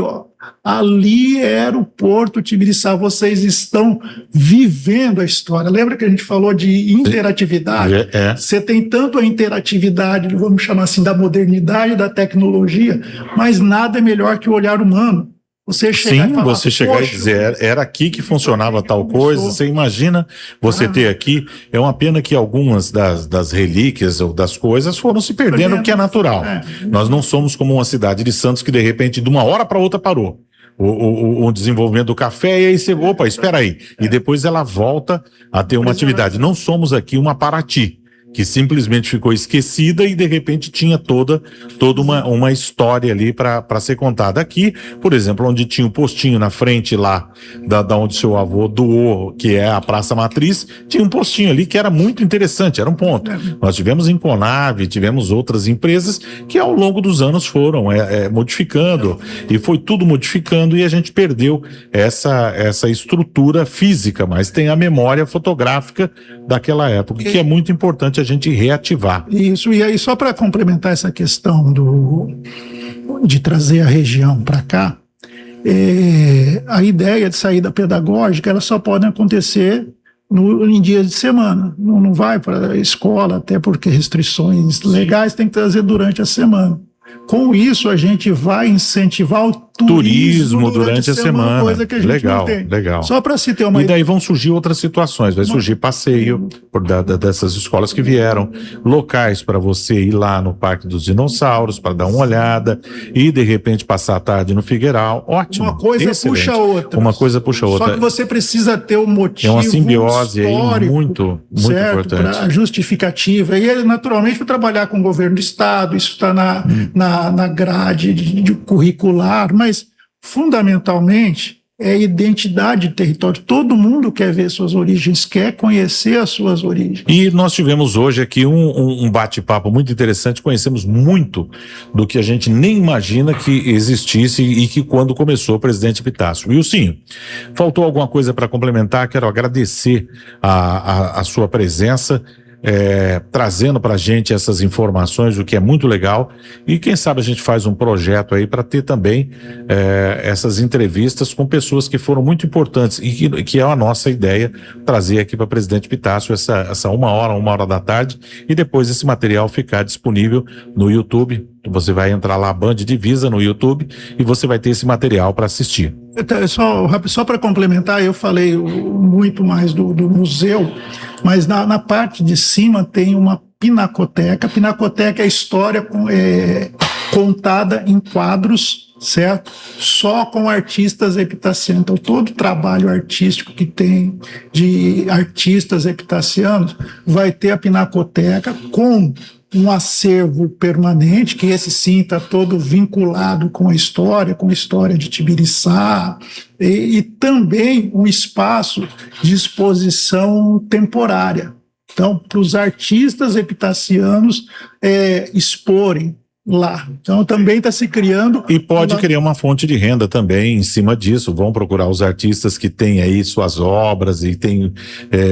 ali era o Porto Tibiriçá, vocês estão vivendo a história. Lembra que a gente falou de interatividade? Você tem tanto a interatividade, vamos chamar assim, da modernidade, da tecnologia, mas nada é melhor que o olhar humano. Você chegar e falar, você chegar e dizer, era aqui que funcionava tal coisa. Você imagina você ter aqui. É uma pena que algumas das relíquias ou das coisas foram se perdendo, o que é natural. Nós não somos como uma cidade de Santos que de repente de uma hora para outra parou o desenvolvimento do café, e aí você, espera aí, e depois ela volta a ter uma atividade. Não somos aqui uma Paraty, que simplesmente ficou esquecida e de repente tinha toda uma história ali para ser contada. Aqui, por exemplo, onde tinha um postinho na frente lá da onde seu avô doou, que é a Praça Matriz, tinha um postinho ali que era muito interessante, era um ponto. Nós tivemos em Conave, tivemos outras empresas que ao longo dos anos foram modificando, e foi tudo modificando, e a gente perdeu essa estrutura física, mas tem a memória fotográfica daquela época, que é muito importante a gente reativar. Isso, e aí só para complementar essa questão de trazer a região para cá, a ideia de saída pedagógica, ela só pode acontecer em dias de semana, não vai para a escola, até porque restrições legais tem que trazer durante a semana. Com isso, a gente vai incentivar o turismo durante a semana, coisa que a gente não tem. Legal. Só para se ter uma E daí vão surgir outras situações, vai surgir passeio dessas escolas que vieram, locais para você ir lá no Parque dos Dinossauros para dar uma olhada e de repente passar a tarde no Figueiral. Ótimo. Uma coisa puxa a outra. Uma coisa puxa a outra. Só que você precisa ter um motivo. É uma simbiose aí muito certo, importante. Pra justificativa. E ele, naturalmente, vai trabalhar com o governo do estado, isso está na grade de curricular, mas fundamentalmente é identidade de território. Todo mundo quer ver suas origens, quer conhecer as suas origens. E nós tivemos hoje aqui um bate-papo muito interessante, conhecemos muito do que a gente nem imagina que existisse e que quando começou o presidente Epitácio. Wilson, faltou alguma coisa para complementar? Quero agradecer a sua presença, trazendo para a gente essas informações, o que é muito legal, e quem sabe a gente faz um projeto aí para ter também essas entrevistas com pessoas que foram muito importantes e que é a nossa ideia, trazer aqui para o presidente Epitácio essa uma hora da tarde, e depois esse material ficar disponível no YouTube. Você vai entrar lá, Band Divisa no YouTube, e você vai ter esse material para assistir. Só para complementar, eu falei muito mais do museu, mas na parte de cima tem uma pinacoteca. A pinacoteca é a história contada em quadros, certo? Só com artistas epitacianos. Então, todo o trabalho artístico que tem de artistas epitacianos vai ter a pinacoteca com um acervo permanente, que esse sim está todo vinculado com a história de Tibiriçá, e também um espaço de exposição temporária. Então, para os artistas epitacianos exporem lá. Então também está se criando... E pode criar uma fonte de renda também em cima disso. Vão procurar os artistas que têm aí suas obras e tem...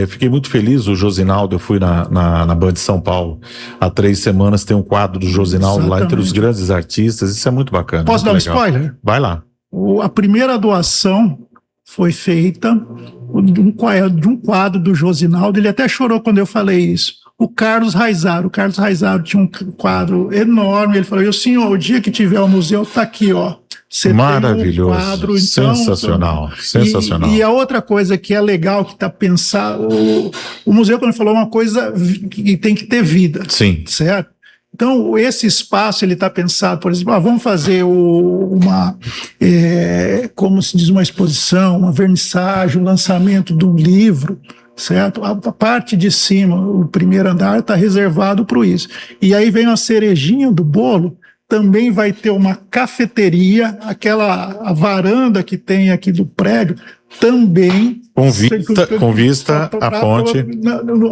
fiquei muito feliz, o Josinaldo, eu fui na Band de São Paulo há 3 semanas, tem um quadro do Josinaldo lá entre os grandes artistas, isso é muito bacana. Posso dar um legal. spoiler? Vai lá. A primeira doação foi feita de um quadro do Josinaldo, ele até chorou quando eu falei isso. O Carlos Raizaro. O Carlos Raizaro tinha um quadro enorme. Ele falou: senhor, o dia que tiver o museu, tá aqui, ó. Você maravilhoso, tem um quadro, então, sensacional, sensacional. E a outra coisa que é legal, que está pensado, o museu, quando falou, uma coisa que tem que ter vida. Sim. Certo? Então, esse espaço, ele está pensado, por exemplo, vamos fazer como se diz, uma exposição, uma vernissagem, um lançamento de um livro, certo? A parte de cima, o primeiro andar, está reservado para isso. E aí vem a cerejinha do bolo, também vai ter uma cafeteria, a varanda que tem aqui do prédio, também... Com vista à ponte.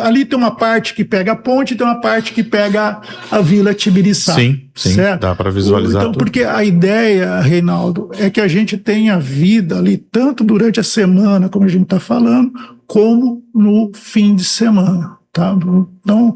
Ali tem uma parte que pega a ponte, tem uma parte que pega a Vila Tibiriçá. Sim, certo? Dá para visualizar então, tudo. Porque a ideia, Reinaldo, é que a gente tenha vida ali, tanto durante a semana, como a gente está falando, como no fim de semana. Tá? Então,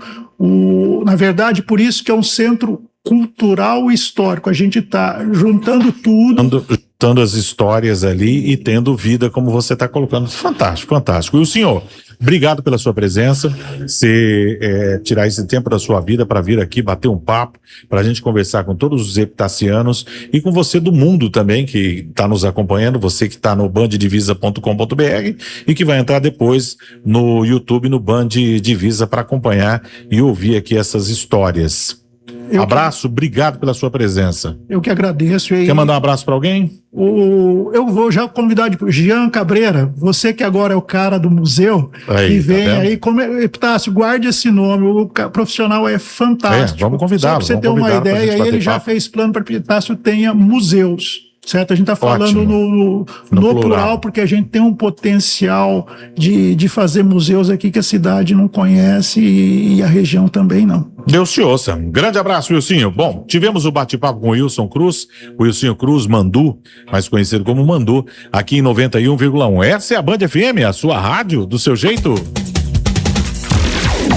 na verdade, por isso que é um centro cultural e histórico. A gente está juntando tudo. Juntando as histórias ali e tendo vida, como você está colocando. Fantástico, fantástico. E o senhor, obrigado pela sua presença, você tirar esse tempo da sua vida para vir aqui bater um papo, para a gente conversar com todos os epitacianos e com você do mundo também, que está nos acompanhando, você que está no banddivisa.com.br e que vai entrar depois no YouTube, no Band Divisa, para acompanhar e ouvir aqui essas histórias. Abraço, obrigado pela sua presença. Eu que agradeço. Quer mandar um abraço para alguém? Eu vou já convidar Jean Cabreira, você que agora é o cara do museu, aí, que vem tá aí, como Epitácio, guarde esse nome, o profissional é fantástico. Vamos convidá-lo. Só para você ter uma ideia, ele já fez plano para que Epitácio tenha museus. Certo? A gente está falando no plural, porque a gente tem um potencial de fazer museus aqui que a cidade não conhece e a região também não. Deus te ouça. Um grande abraço, Wilsinho. Bom, tivemos o bate-papo com o Wilson Cruz, o Wilsinho Cruz Mandu, mais conhecido como Mandu, aqui em 91,1. Essa é a Band FM, a sua rádio, do seu jeito.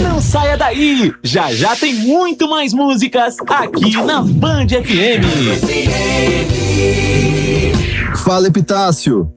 Não saia daí! Já já tem muito mais músicas aqui na Band FM. Fala, Epitácio.